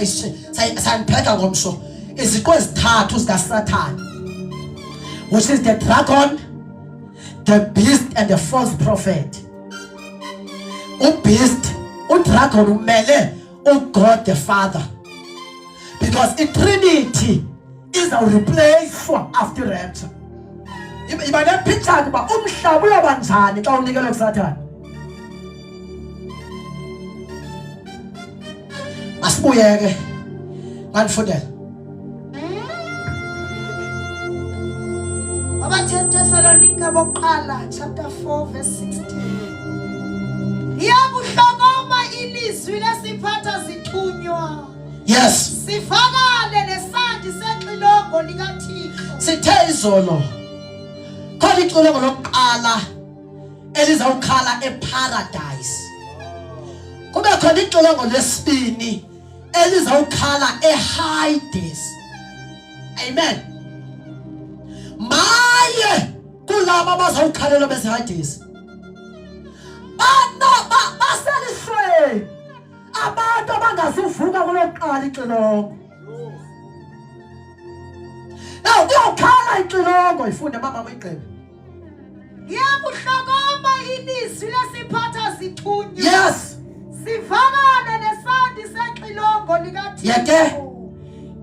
sayiphetha ngomso iziqo ezithathu zikaSathane which is the dragon, the beast and the false prophet. Beast, dragon umele God the Father, because the Trinity is a replace after rapture. Imane picture kuba umhlaba uyabanjani xa unikelwe kuSathane. Asibuyeke manifundele. Thessalonica bokuqala chapter 4:16. Iyabuhlokoma ilizwi lesiphatha zithunywa. Yes. Sifakale nesandi sexilongo likaThixo. Sithe izolo khona ixilongo lokuqala elizawukhala eparadise. Kube khona ixilongo lesibini elizawukhala eHades. Amen. Maye kulaba bazawukhalela beseHades. Baseliswe abantu abangazivuka kulokuqala ixilongo. Now kuyokhala ixilongo ifunde mama uyigqibe. Iyabuhlokoma ilizwi lesiphatha zithunywa. Yes. Sivakale nesandi sexilongo likaThixo. Yeke.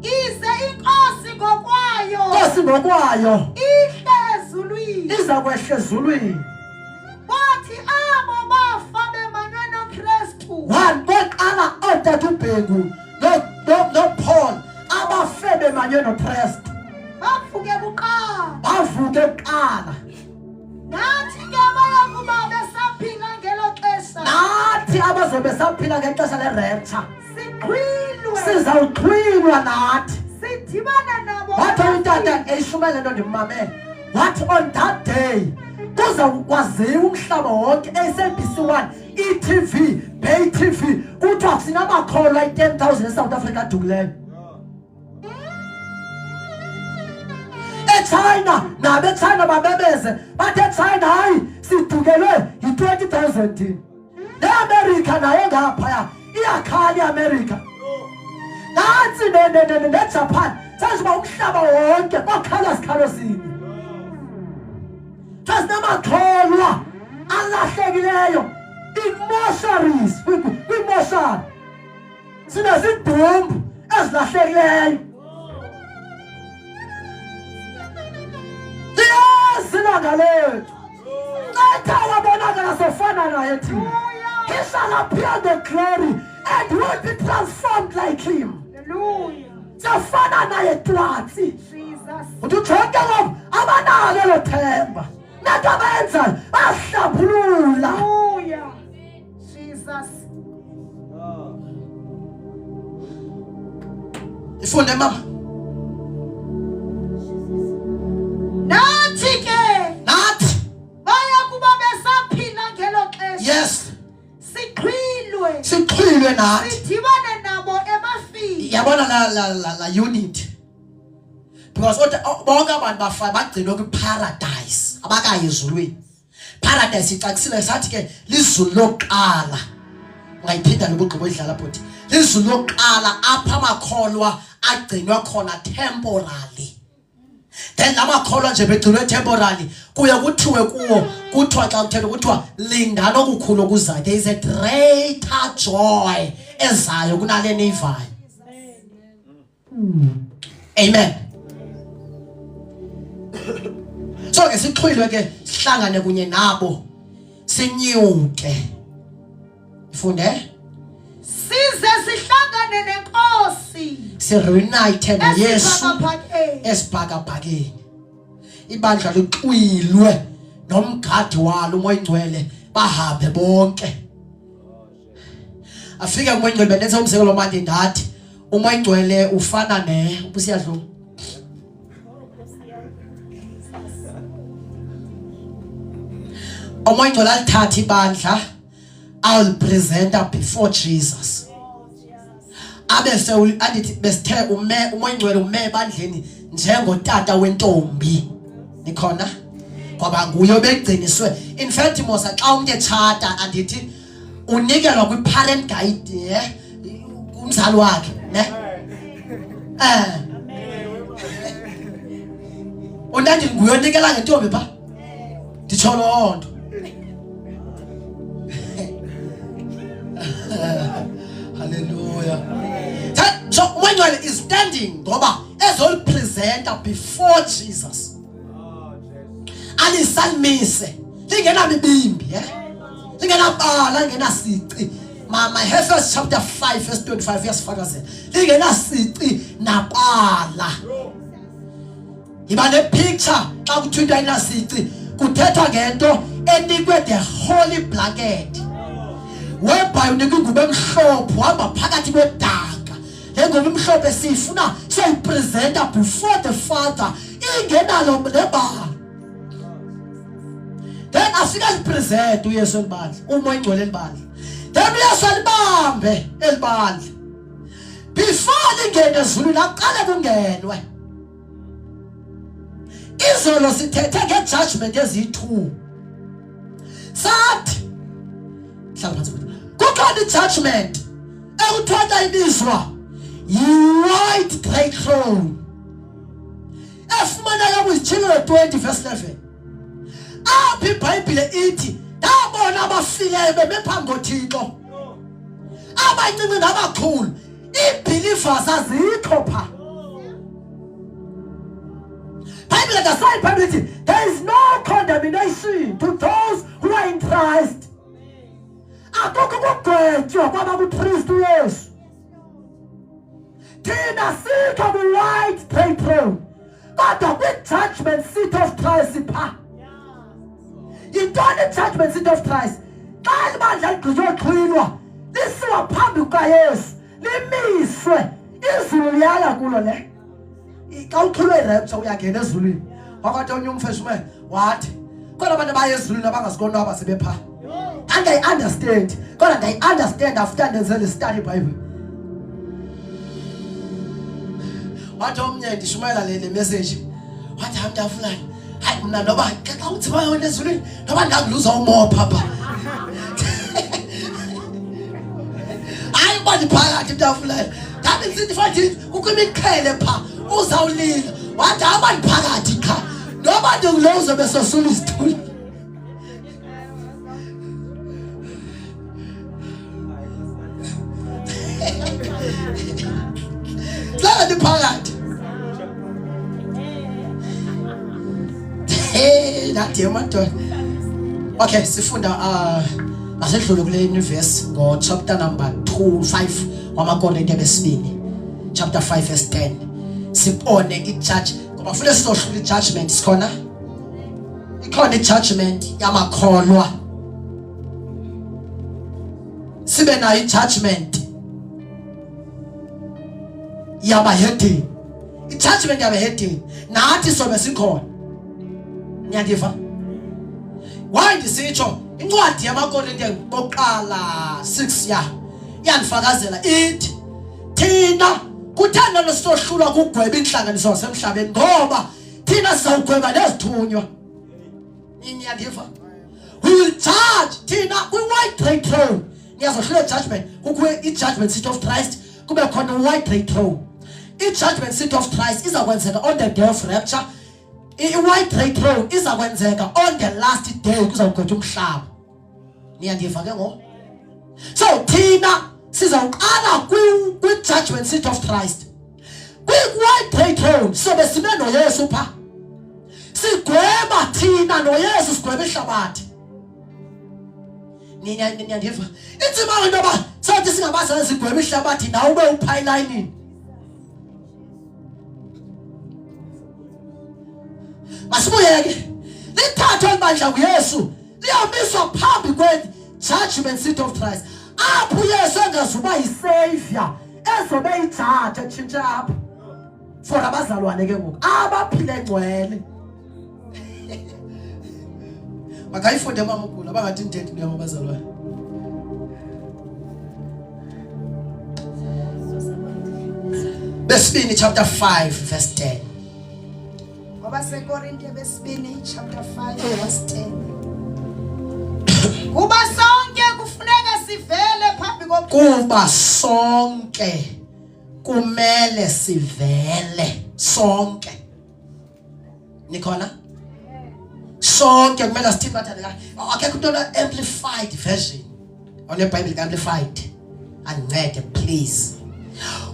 Ize inkosi ngokwayo. Inkosi ngokwayo. Ihle ezulwini. Iza kwehla ezulwini. Bathi abo bafa bemanywe noKristu. One boqala othatha uBhengu no Paul bemanye noTrust bavuke kuqala bavuke kuqala nathi ke abayakuba besaphila ngelo xesha nathi abazobe saphila ngexesha le-rapture siqhwilwe sizawuxhwilwa nathi sidibane nabo wathi utata eyishumele nto ndimamele wathi on that day kuzawukwaziwa umhlaba wonke SABC1 ETV Bay TV kuthiwa sinamakholwa 10,000 eSouth Africa adukileyo eChina nabo eChina babebeze bathi eChina hayi sidukelwe yi-20,000 neAmerica nayo ngaphaya iyakhala iAmerica nansi neJapan saziba umhlaba wonke bakhala sikhalo sinye sasinamakholwa alahlekileyo in-mortuaries kwi-mortuary sinezidumbu ezilahlekileyo liyasilanga lethu nxa wabonakala sofana naye thina he shall appear the glory and will be transformed like him sofana naye twatsi uthi jonke ngoba abanalo elo themba nathi abayenzayo bahlambulula ifunde mama nathi ke nathi bayakuba besaphila ngelo xesha yes siqhwilwe nathi sidibane nabo emafini yabona la unit because bonke abantu bafa bagcinwe kwi-paradise abakayi ezulwini paradise icakisile sathi ke lizulu lokuqala ungayiphinda nobugqibo edlala bhuti lizulu lokuqala apha amakholwa agcinwa khona temporarily then lamakholwa nje begcinwe temporarily kuye kuthiwe kuwo kuthiwa xa kuthethwa kuthiwa lindana okukhulu okuzayo there is a greater joy ezayo kunale nivayo amen so ke sixhwilwe ke sihlangane kunye nabo sinyuke ifunde size sihlangane nenkosi sireunite noYesu esibhakabhakeni ibandla lixhwilwe nomgadi walo umoya ingcwele bahambe bonke afike umoya ingcwele benenza umzekelo manje ngathi umoya ingcwele ufana ubusiyadlula umoya ingcwele alithatha ibandla I'll present her before Jesus abese andithi besithe umoya ingcwele ume ebandleni njengotata wentombi nikhona kwaba nguye obegciniswe in fact mosa xa umuntu etshata andithi unikelwa kwi-parent guide umzali wakhe ne unandi nguye onikela ngentombi pha nditsho loo nto hallelujah so umoya is standing ngoba ezolipresenta before Jesus alisalmise lingena mibimbi lingena bala lingena sici mama Hebrews chapter 5 verse 25 yasifakazela lingena sici nabala iba ne picture xa kuthintwa ina sici kuthethwa ngento enikwe the holy blanket whereby unika ingubo emhlophe uhamba phakathi kwedaka le ngubo emhlophe sifuna siyipresenta before the Father ingenalo nebala then afika lipresent uYesu elibandla umoya ingcwele elibandla then uYesu alibambe elibandla before lingene ezulwini aqale kungenwe izolo sithethe nge-judgment eziyi-2 sathi hlala phansi kukhona i-judgment ekuthiwa ibizwa yi-white grey throne efumaneka kwizichilelo 20 verse 11 apha iBhayibhile ithi ndabona abafileyo beme phambi koThixo abancinci nabakhulu i-believers azikho pha Bible aside Bible ithi there is no condemnation to those who are in Christ akukho kugwetywa kwaba kuKristu Yesu thina sikho ku-white straight throne kodwa kwi-judgment seat of Christ pha yintoni i-judgment seat of Christ xa ibandla ligqitywa lisiwa phambi kukaYesu limiswe izulu liyala kulo le xa uxhulwe irapture uyangena ezulwini wakwathi onye umfeshman wathi kodwa abantu abaya ezulwini abangazikonwaba sebepha and I understand kodwa I understand after ndenze study Bible wathi omnye ndishumayela le message wathi amntafulani hayi mna noba xa uthi bayona ezulwini noba ndangiluza umoya papa hayi bani phakathi mntafulani ngabe ngithi futhi kukho imiqhele pha uzawulila wathi abani phakathi cha noba ndingilozo besosula isithuli Lala di phakathi nathi emadoda okay sifunda asedlule kule universe ngo chapter number 5 wamaKorinte besibini chapter 5 verse 10 sibone ijudge ngoba futhi sizohlula ijudgment sikhona ikhona ijudgment yamakholwa sibe nayo ijudgment yabahedeni ijudgment yabahedeni nathi sobe sikhona ngiyandiva why ndisitsho incwadi yamaKorinte boqala 6 yanifakazela ithi thina kuthanda nesizohlulwa kugweba inhlanganiso yasemhlabeni ngoba thina sizawugweba nezithunywa ngiyandiva we will judge thina kwi-white throne throne niyazohlula judgment kukho i-judgment seat of Christ kube khona i-white throne i-judgment seat of Christ izakwenzeka on the day of rapture i-white throne izakwenzeka on the last day kuzawugwetshwa umhlaba niyandiva ke ngo so thina sizawuqala kwi-judgment seat of Christ kwi-white throne sobe sibe noYesu pha sigweba thina noYesu sigweba ihlabathi niyandiva inzima into ba sathi singabazali sigweba ihlabathi nawe ube uphilinini masibuyeke lithathwe ibandla kuYesu liyamiswa phambi kwe-judgment seat of Christ apho uYesu engazuba yisavior ezobe ijaji etshintshe apho for abazalwane ke ngoku abaphile ngcwele makayifunde mama ukhulu abangathi indethi kuya abazalwane besibini chapter 5 verse 10 wabaseKorinte besibini chapter 5 verse 10 kuba sonke kufuneka sivele phambi kuba sonke kumele sivele sonke nikhona sonke kumele sithini bathandeka akekho into amplified version one Bible amplified ancede please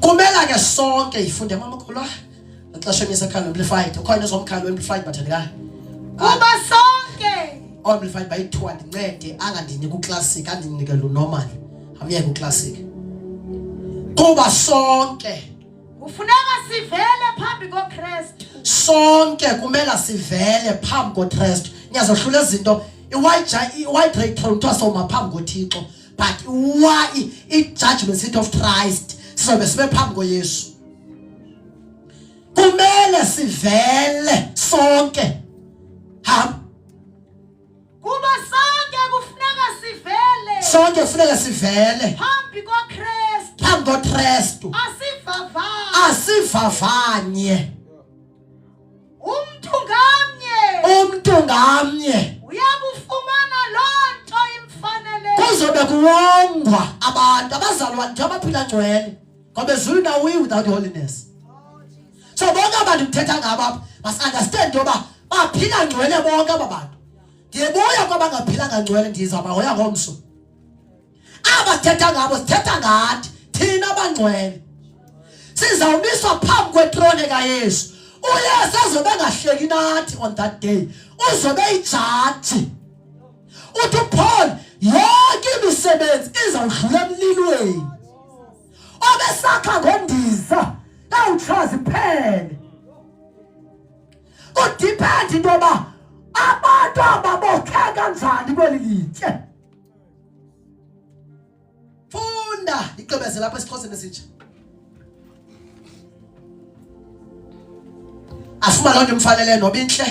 kumele ke sonke ifunde mama khulwa xesha nisekhalo amplified ukhona zomkhalo amplified bathandeka kuba sonke amplified by 2 andincede angandinike uclassic andinike lo normal amyeke uclassic kuba sonke kufuneka sivele phambi koKristu sonke kumele sivele phambi koKristu niyazohlula izinto i-white throne twasoma phambi koThixo but i-judgment seat of Christ sizobe sibe phambi koYesu kumele sivele sonke kuba sonke kufuneka sivele sonke kufuneka sivele phambi koKristu phambi koKristu asivavanye umntu ngamnye uyakufumana loo nto imfanele kuzobe kuwongwa abantu abazalwane nje abaphila ngcwele ngoba ezulwini awuyi without holiness so bonke abantu kuthetha ngabo apha must understand yoba baphila ngcwele bonke aba bantu ndiyebuya kwabangaphilanga ngcwele ndizawubahoya ngomso aba sithetha ngabo sithetha ngathi thina abangcwele sizawumiswa phambi kwetrone kaYesu uYesu azobe engahleki nathi on that day uzobe ijaji uthi Paul yonke imisebenzi izawudlula emlilweni obesakha ngondiza lawuchaza iphele kudepend intoba abantu ababokhe kanjani kweli litye funda iqebeze lapha esiXhoseni esitsha afuma lonke imfanele nobinhle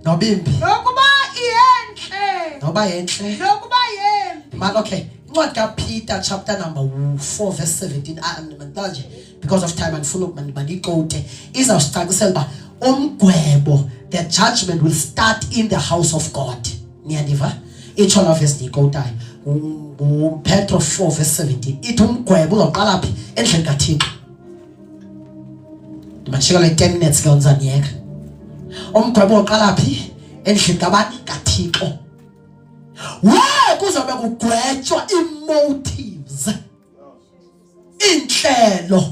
nobimbi Nokuba iyenhle. noba yenhle Nokuba yembi. man okay incwadi kaPeter chapter number 4 verse 17 manje because of time and full of mandiqote izawusicacisela uba umgwebo the judgment will start in the house of God niyandiva itsho la verse ndiqotayo Petro 4 verse 17 ithi umgwebo uzawuqala phi endlini kaThixo ndimashika le 10 minutes ke unzaniyeka umgwebo uqala phi endlini kabani kaThixo kuzobe kugwetshwa emotives inhlelo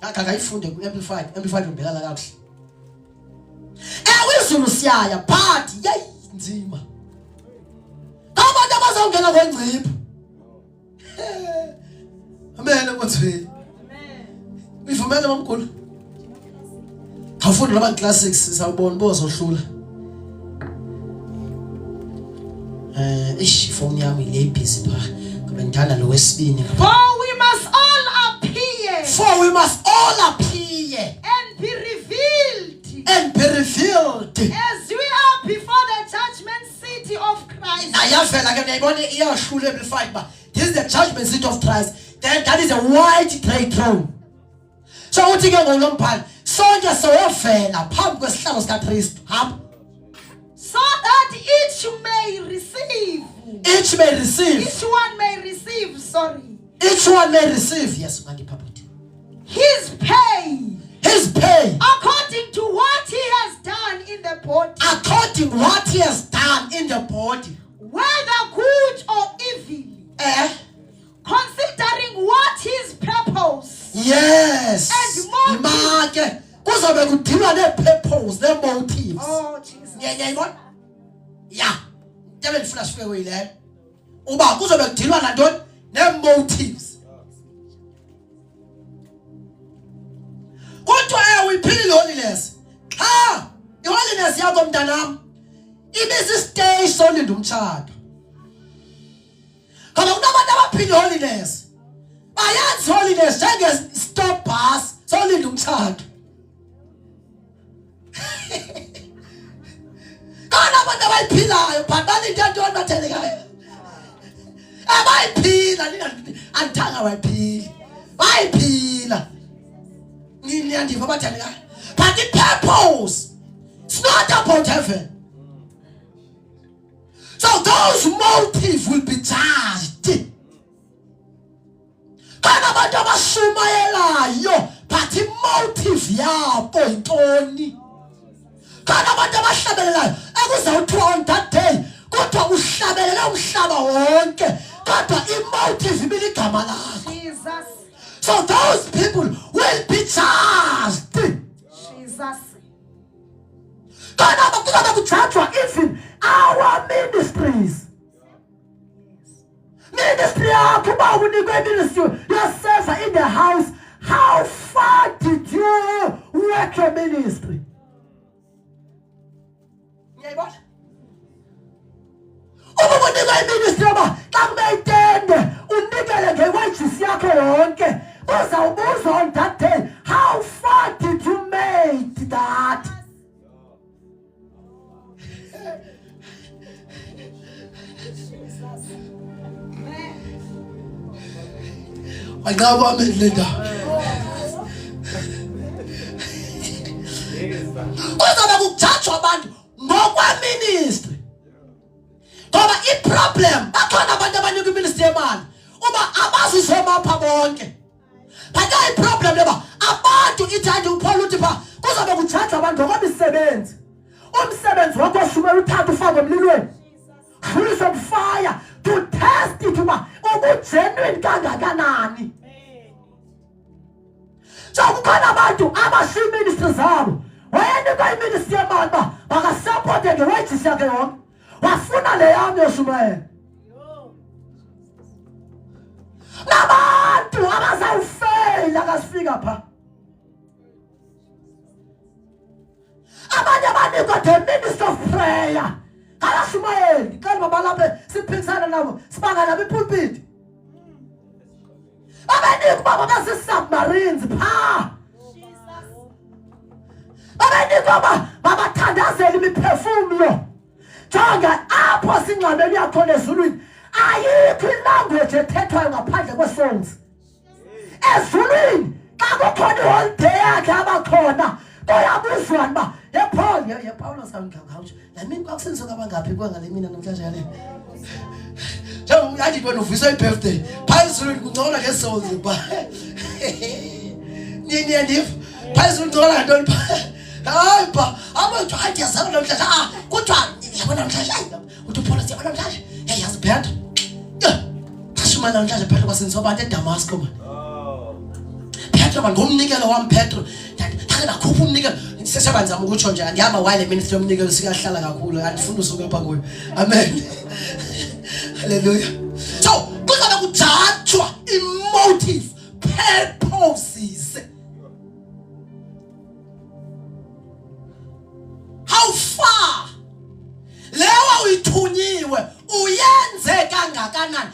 akayifunde ku-amplified ubekala kakuhle izulu siyaya but yayinzima abantu abazongena kwengcipho amen emothweni uyivumela mamkhulu awufundi laba classics sawubona bozohlula phone yami ile busy pha ngoba ngithanda lo wesibini For we must all appear. for we must all appear And be revealed. As we are before the judgment seat of Christ. ayavela ke niyayibona iyahlula amplified ba this is the judgment seat of Christ then that is a white great throne so uthi ke ngolombhalo sonke soyovela phambi kwesihlalo sikaKristu hamba So that each may receive. each may receive Each one may receive, each one may receive yes ngandiphaphuthe his pay. his pay According to what he has done in the body. according what he has done in the body Whether good or evil. Considering what his purpose. yes And motive. imake kuzobe kudilwa ne-purpose ne-motives Oh, Jesus. ngiyayibona ya ntabe ndifuna sifike kuyileyo uba kuzobe kudilwa nantoni ne-motives kodwa uyiphilile holiness xa i-holiness yakho mntanam ibisistage solinda umtshato ngoba kunabantu abaphila holiness bayenza holiness njenge-stop bus solinda umtshato kana abantu abayiphilayo but balinde ntoni bathelekayo abayiphila andithanga bayiphila bayiphila niyandiva bathelekayo but the purpose it's not about heaven so those motives will be judged kana abantu abashumayelayo but imotive yabo yintoni kana abantu abahlabelelayo ekuzawuthiwa on that day kodwa uhlabelele umhlaba wonke kodwa imotive ibili igama lakho Jesus. so those people will be charged Jesus. kana kuzabe kujudgwa even our ministries ministry yakho uba unikwe ministry yoserva in the house how far did you work your ministry ngiyayibona uma unikwe iministry yoba xa kube itende unikele nge-wages yakho yonke uzawubuzwa on that day how far did you make that Wangaba mendlela. Kuzobe kujudgwa abantu ngokwa ministry. Ngoba iproblem bakhona abantu abanika iministry yemali uba abazisomapha bonke. Phaka iproblem leba abantu ithanda uPaul uthi pha kuzobe kujudgwa abantu ngokwemisebenzi. Umsebenzi wakho shumela uthatha ufake emlilweni. Full of fire to test it uba ubugenuine kangakanani. So kukhona abantu abashiya ministry zabo wayenika iministry yemali ba bakasupporte nge-wages yakhe yonke wafuna le yami yoshumayela nabantu abazawufeyila kasifika pha abanye abanikwa the ministry of prayer kalashumayeli kanti babalaphe siphikisana nabo sibanga nabo ipulpit abanikwa baba basisubmarines pha abanikwa babathandazela imiphefumulo jonga apho singcwabeni yakhona ezulwini ayikho ilanguage ethethwayo ngaphandle kwesongs ezulwini xa kukhona iholiday yakhe abakhona kuyabuzwana ba Paulo sangakawutsho yamini kwakusenzo kabangaphi kwangale mina namhlanje yale njengoba yathi wena uvisa i-birthday phezulu kungcola ngesongs ba nini ndivu phezulu ngcola ntoni hayi ba abantu athi yazama namhlanje kuthiwa yabona namhlanje uthi Paulo siyabona namhlanje yazi Petro ashumana namhlanje Petro kwasenzo abantu eDamascus man Petro ngomnikelo wami Petro nakhupha umnikelo sesebanzama ukutsho nje andihamba wile ministry yomnikelo sikahlala kakhulu andifuna usuke pha kuyo amen hallelujah so kuzobe kujajwa emotive purposes how far lewa uyithunyiwe uyenze kangakanani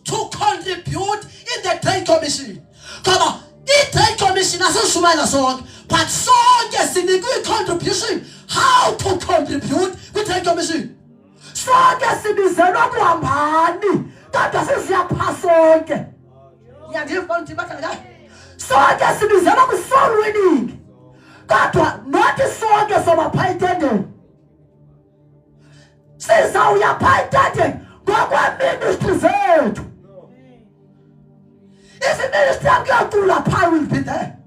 to contribute in the Great Commission ngoba i-Great Commission asishumayela sonke but sonke sinikwe contribution how to contribute kwi-Great Commission sonke sibizelwa kuhambani kodwa sesiyapha sonke ngiyandiva nje bakhala sonke sibizelwa ku-soul winning kodwa not sonke sobapha intendeni sizawuyapha intendeni ngokweministry zethu if the ministry of God to la power will be there.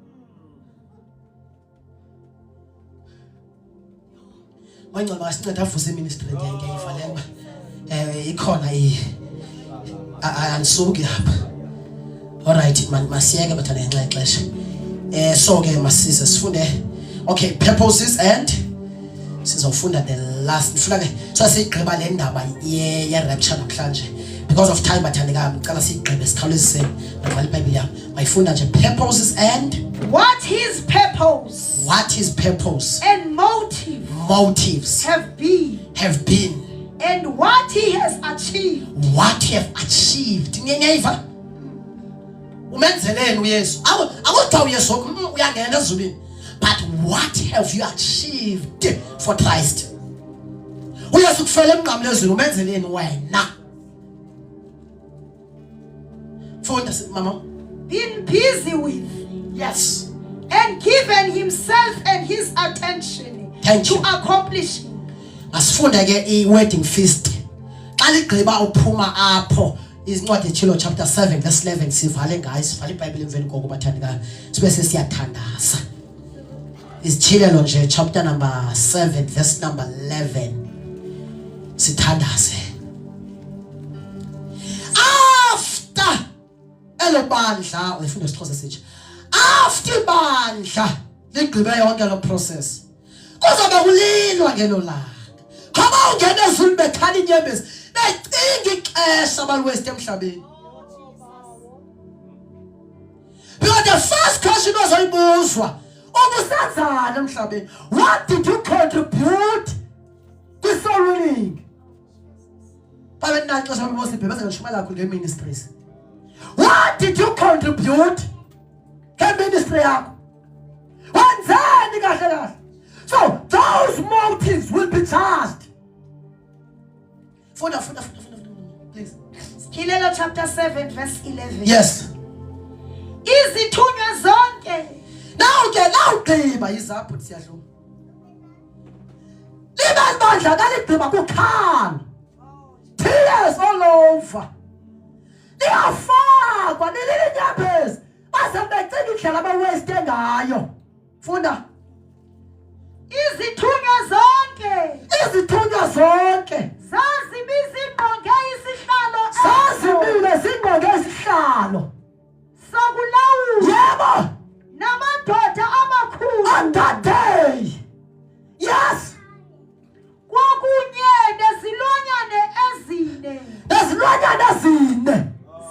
When you must not have for ministry again, ikhona ansuki lapha. All right, man masiyeke bathana ngenxa yexesha. So ke masise sifunde okay purposes and sizofunda the last mfuna ke so sigqiba le ndaba ye rapture namhlanje. Because of time bathandeka ngicela sigqibe sikhawulezise navala iBhayibheli yami mayifunda nje purposes and what his purpose and motives have been and what he has achieved ngiyayiva umenzeleni uYesu akuthiwa uYesu uyangena ezulwini but what have you achieved for Christ uYesu kufele emnqamlezweni umenzeleni wena Mama, been busy with, yes, and given himself and his attention to accomplishing. Asifunda ke i-wedding feast. Xa ligqiba uphuma apho izincwadi eThilo chapter 7 verse 11 sivale ngayo sivale iBhayibheli emveni koko bathandekayo sibe sesiyathandaza. Isithilelo nje chapter number 7 verse number 11 sithandaze. Bandla uyifunda isixhosa sithi after bandla ligqibe yonke lo process kuzobe kulilwa ngelo langa ngoba ungena ezulu bekhala inyembezi becinga ixesha baluwaste emhlabeni because the first question ozoyibuzwa ubusenzana emhlabeni what did you contribute kwi-soul winning babe naxesha babosibhe bezangishumayela kakhulu nge-ministries. What did you contribute to ministry yakho? Wenzani kahle kahle? So those motives will be charged. Funda, please. Hilelo chapter 7 verse 11. Yes. Izithunywa zonke. Now gqiba izaphuthi siyadlula. Liba ibandla kaligqiba kukhala. Tears all over. Liyafakwa nililinyembezi base becinga indlela abawaste ngayo. Funda. Izithunywa zonke zazibiza ingqonge isihlalo zazibile isihlalo sokulawula yebo namadoda amakhulu on that day. Yes. Kwakunye nezilwanyane ezine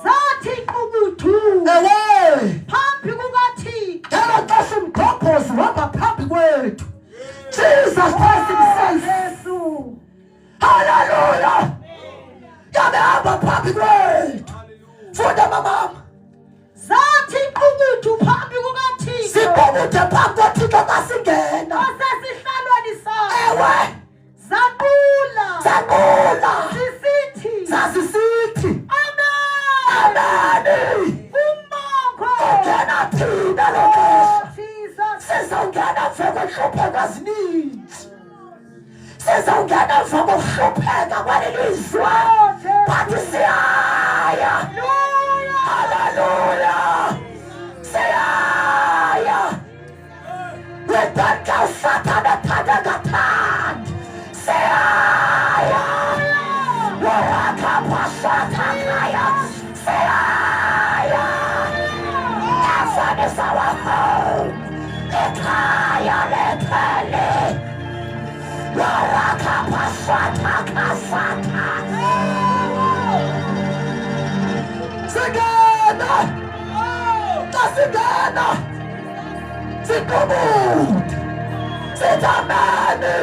zathi qubuthu phambi kukaThixo. Ngelo xesha umgobhozi wahamba phambi kwethu. Jesus phambi kwethu. Funda mama. Zathi iqukuthu phambi kukaThixo. Siqukuthe phambi kukaThixo masingena. Osesihlalweni sakhe. Ewe. Zaqula. Zaqula. Sisithi. Sasisithi. Amen. Amen. Umongo. Ungena thina lokuthi. Jesus. Sizongena zokuhlupheka zininzi. Sizongena zokuhlupheka kwelizwe. But siyaya. Hallelujah. Siyaya. Wetanka Satana Tadagatan. Siyaya. Waraka Pasataya. Siyaya. Heaven is our home. Ekaya Letele. Waraka Pasataka Sata. Sigana! Sigana! Sigumut! Sitamani!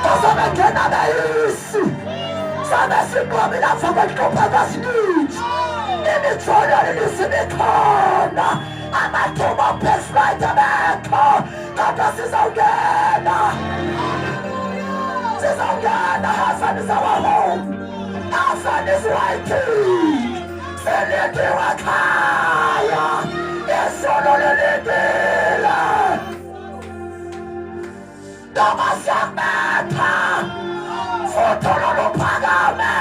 Kazamekena beisi! Sana sigomina fakultupa snitch! Imitrola nilisimikona! Amatuma pesraita meko! Kata sizongena! Sizongena! Heaven is our home! Heaven is waiting! Selidiwa kaya! Yesono lelidila! Namasyameta! Fotolo lupagame!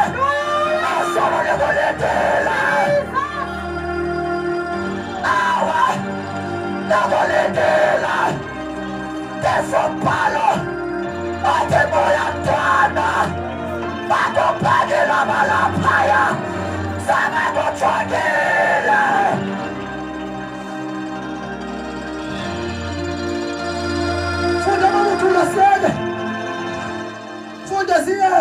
Yesono lelidila! Awa! Lelidila! Tesopalo! Atemoya twana! Bato pagila malapaya! Samego chagila! Funda mama tulasele! Funda ziye!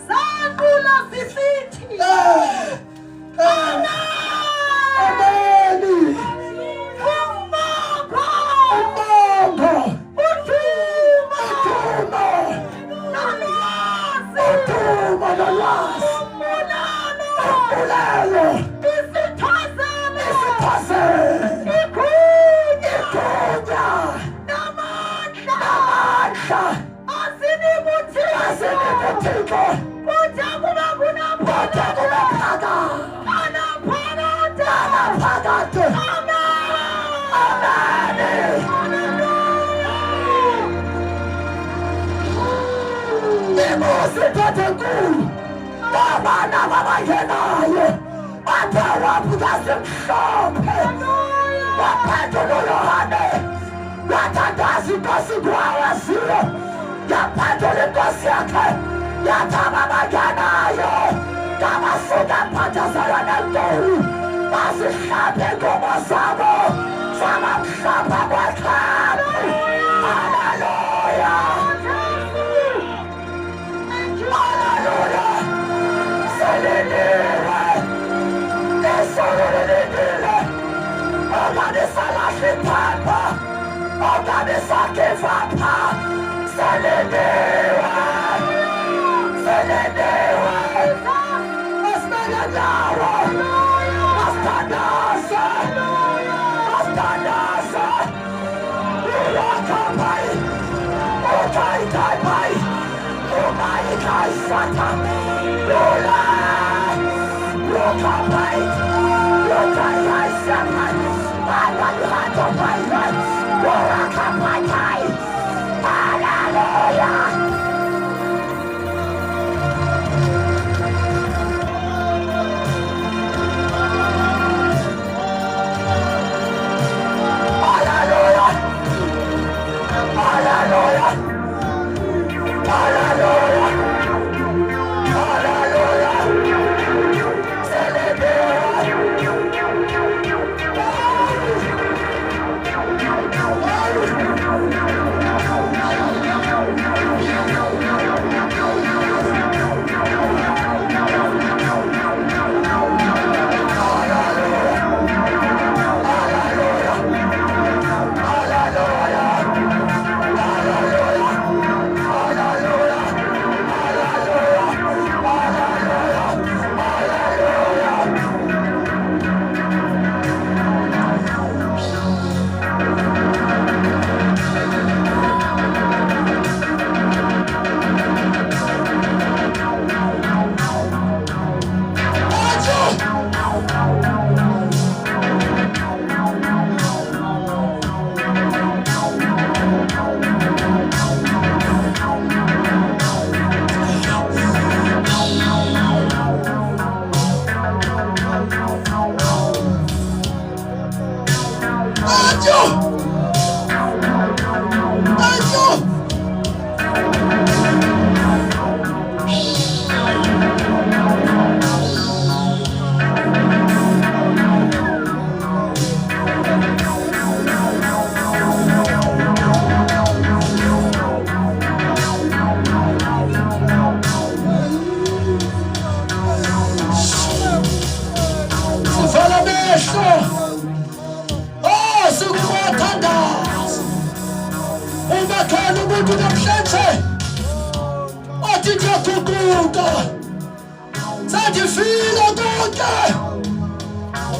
Zaqula sisithi. Ameni! Umongo. Umongo! Uthuma. Uthuma! Nolwazi. Uthuma nolwazi! Umbulelo! Isithozelo. Isithozelo! Igunya. Igunya! Namandla. Amandla! Asinibuthiko. Asinibuthiko! Kuja kuba Kodwa kube phaka! anaphakade. Anaphakade! Amen! Imusi iphethe nkulu! Babana babangenayo! Baphela bukasimhlophe! Baphethe noYohane! Bathandaza inkosi kwayaziyo! Yaphethe lenkosi yakhe! Yathaba abangenayo! Ngabasuka mphathazela nentombi! Basihlaphe inkomo zabo! Zabamhlapha kwakhapi! Hallelujah! Hallelujah! Seliniwe! Isolo lilindile! Okade salahla iphapha! Okade sakhipha pha! Seliniwe! Seliniwe! Asibeke ndawo! Asithandaze! Asithandaze! Uyakhaphai! Uthayithayphai! Umayikhai Satan! Lula! Lukhaphai! Lukhaphai Satan! Alwaluhatophaithai! Lurakhaphai! Hallelujah! Hallelujah! Hallelujah! Hallelujah! Hallelujah! Celebrate! sathi ndiyaguquka sathi file konke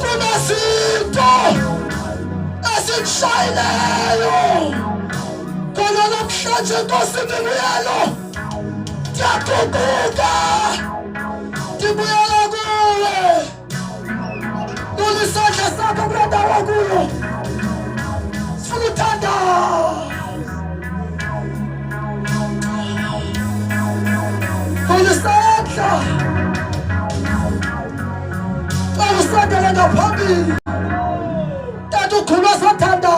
kunezinto esimshayeleyo khona namhlanje Nkosi ndibuyelo ndiyaguquka ndibuyela kuwe ulisandla sakho kule ndawo kuyo sifuna uthanda ulisandla xa usondele ngaphambili tata ukhulwa sathandaza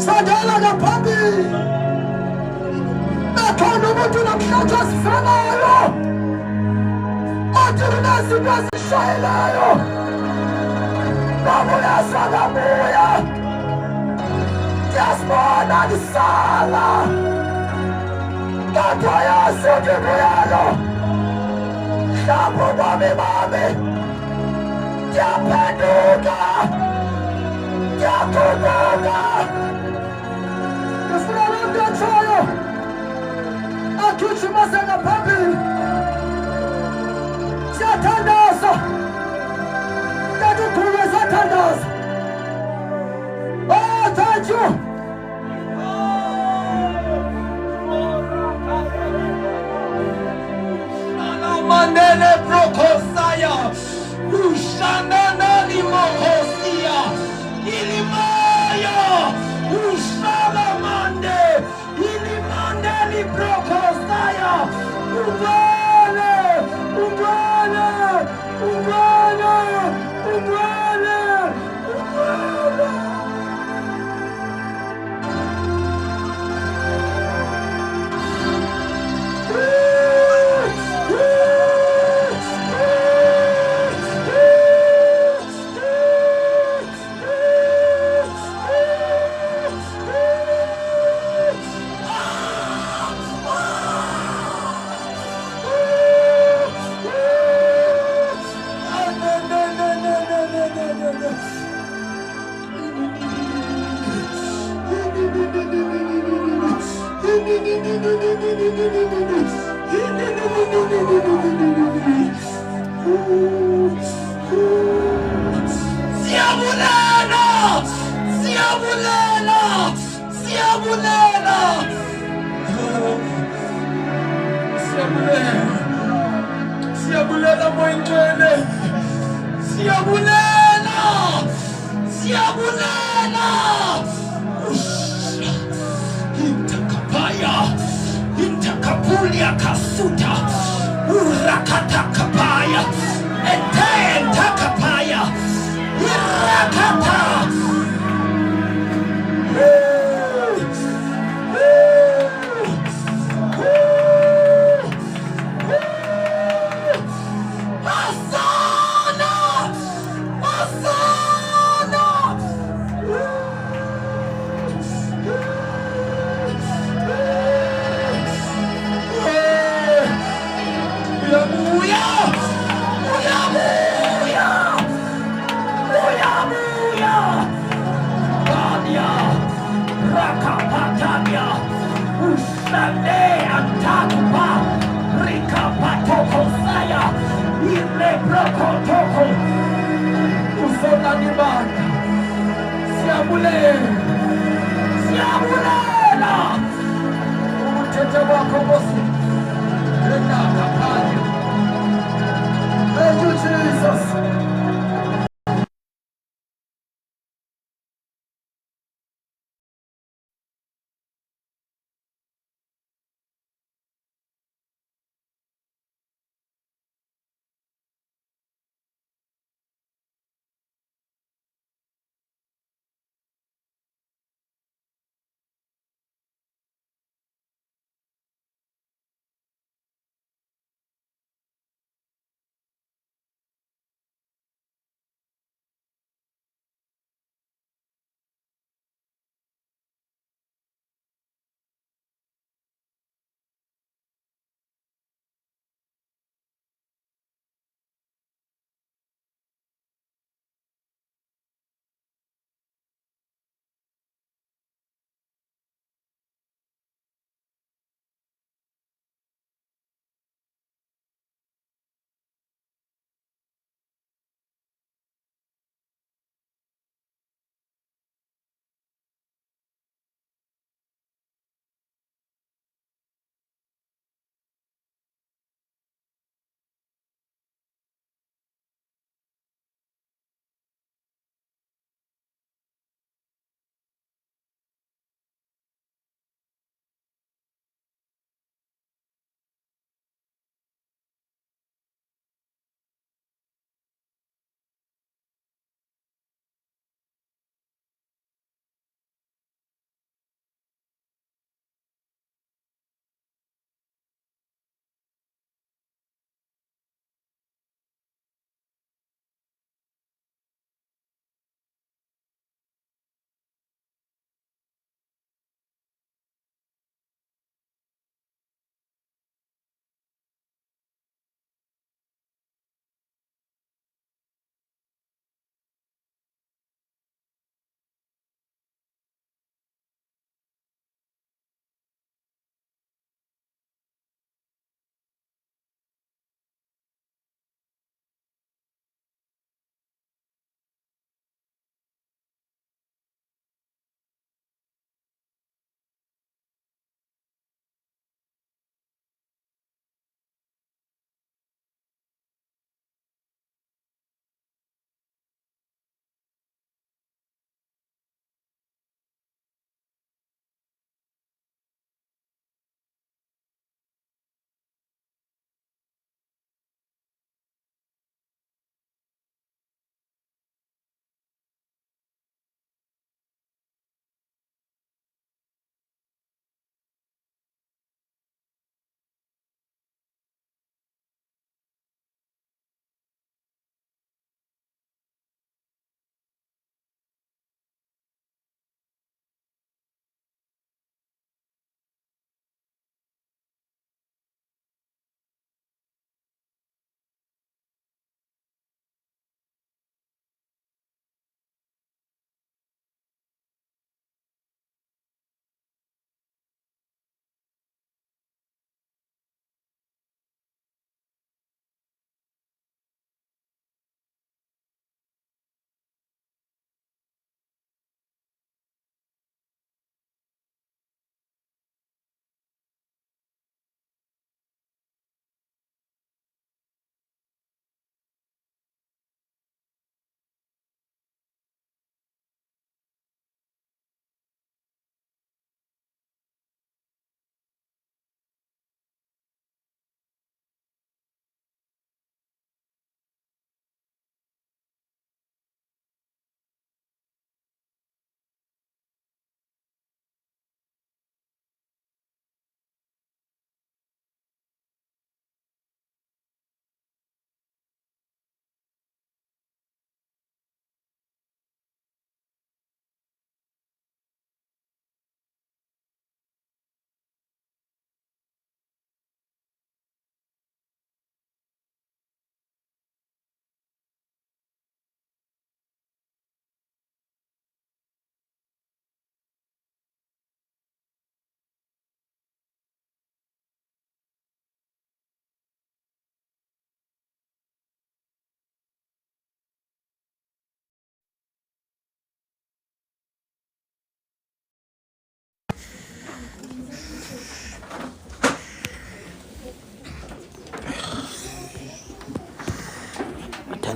sondela ngaphambili bekhona umuntu namhlanje osifanayo othi unezinto ezishayelayo babuya sakabuya ndiyasibona ndisala kodwa yazi ndibuyalo mhlawumbi ubomi bami ndiyaphenduka ndiyaguquka ndifuna loo nto etshoyo agijimase ngaphambili siyathandaza tata ukhulu siyathandaza oh thank you Mandele prokosaya ushanana limokosia ilimaya ushalamande ilimande liprokosaya ungale ungale ungale ungale ungale Siyabulela moyintwele siyabulela siyabulela intakapaya intakapulia kasuta urakatakapaya entakapaya irakata Siyabulela uthethe wakho Nkosi lenaka phandle. Thank you Jesus.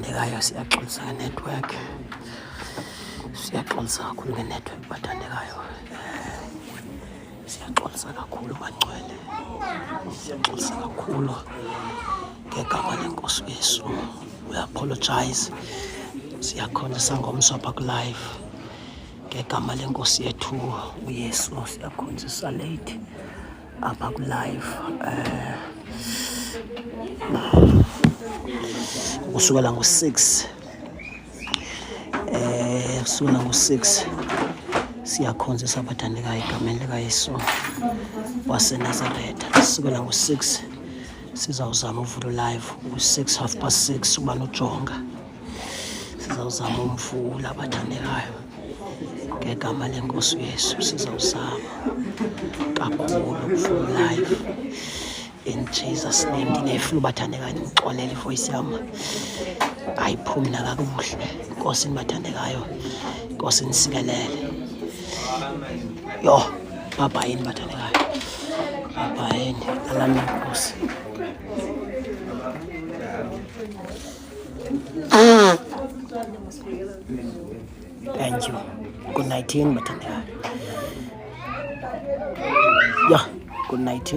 bathandekayo siyaxolisa network. Siyaxolisa kakhulu nge-network bathandekayo. Siyaxolisa kakhulu mangcwele. Siyaxolisa kakhulu ngegama lenkosi Yesu. We apologize. Siyakhonzisa ngomswapha ku-live. Ngegama lenkosi yethu uYesu siyakhonzisa late apha ku-live. Kusukela ngo-6 kusukela ngo-6 siyakhonzisa abathandekayo egameni likaYesu waseNazaretha. Kusukela ngo-6 sizawuzama uvula live u-6 6:30 uba nojonga. Sizawuzama umvula abathandekayo ngegama lenkosi Yesu. Sizawuzama kakhulu ukuvula live in Jesus name. Ndineflu bathandekayo, ndixolele ivoice yam ayiphumi nakakuhle. Inkosi bathandekayo, inkosi nisikelele. Yo, babhayini bathandekayo, babhayini lalani inkosi. Thank you. Good night, bathandekayo. Yeah, good night.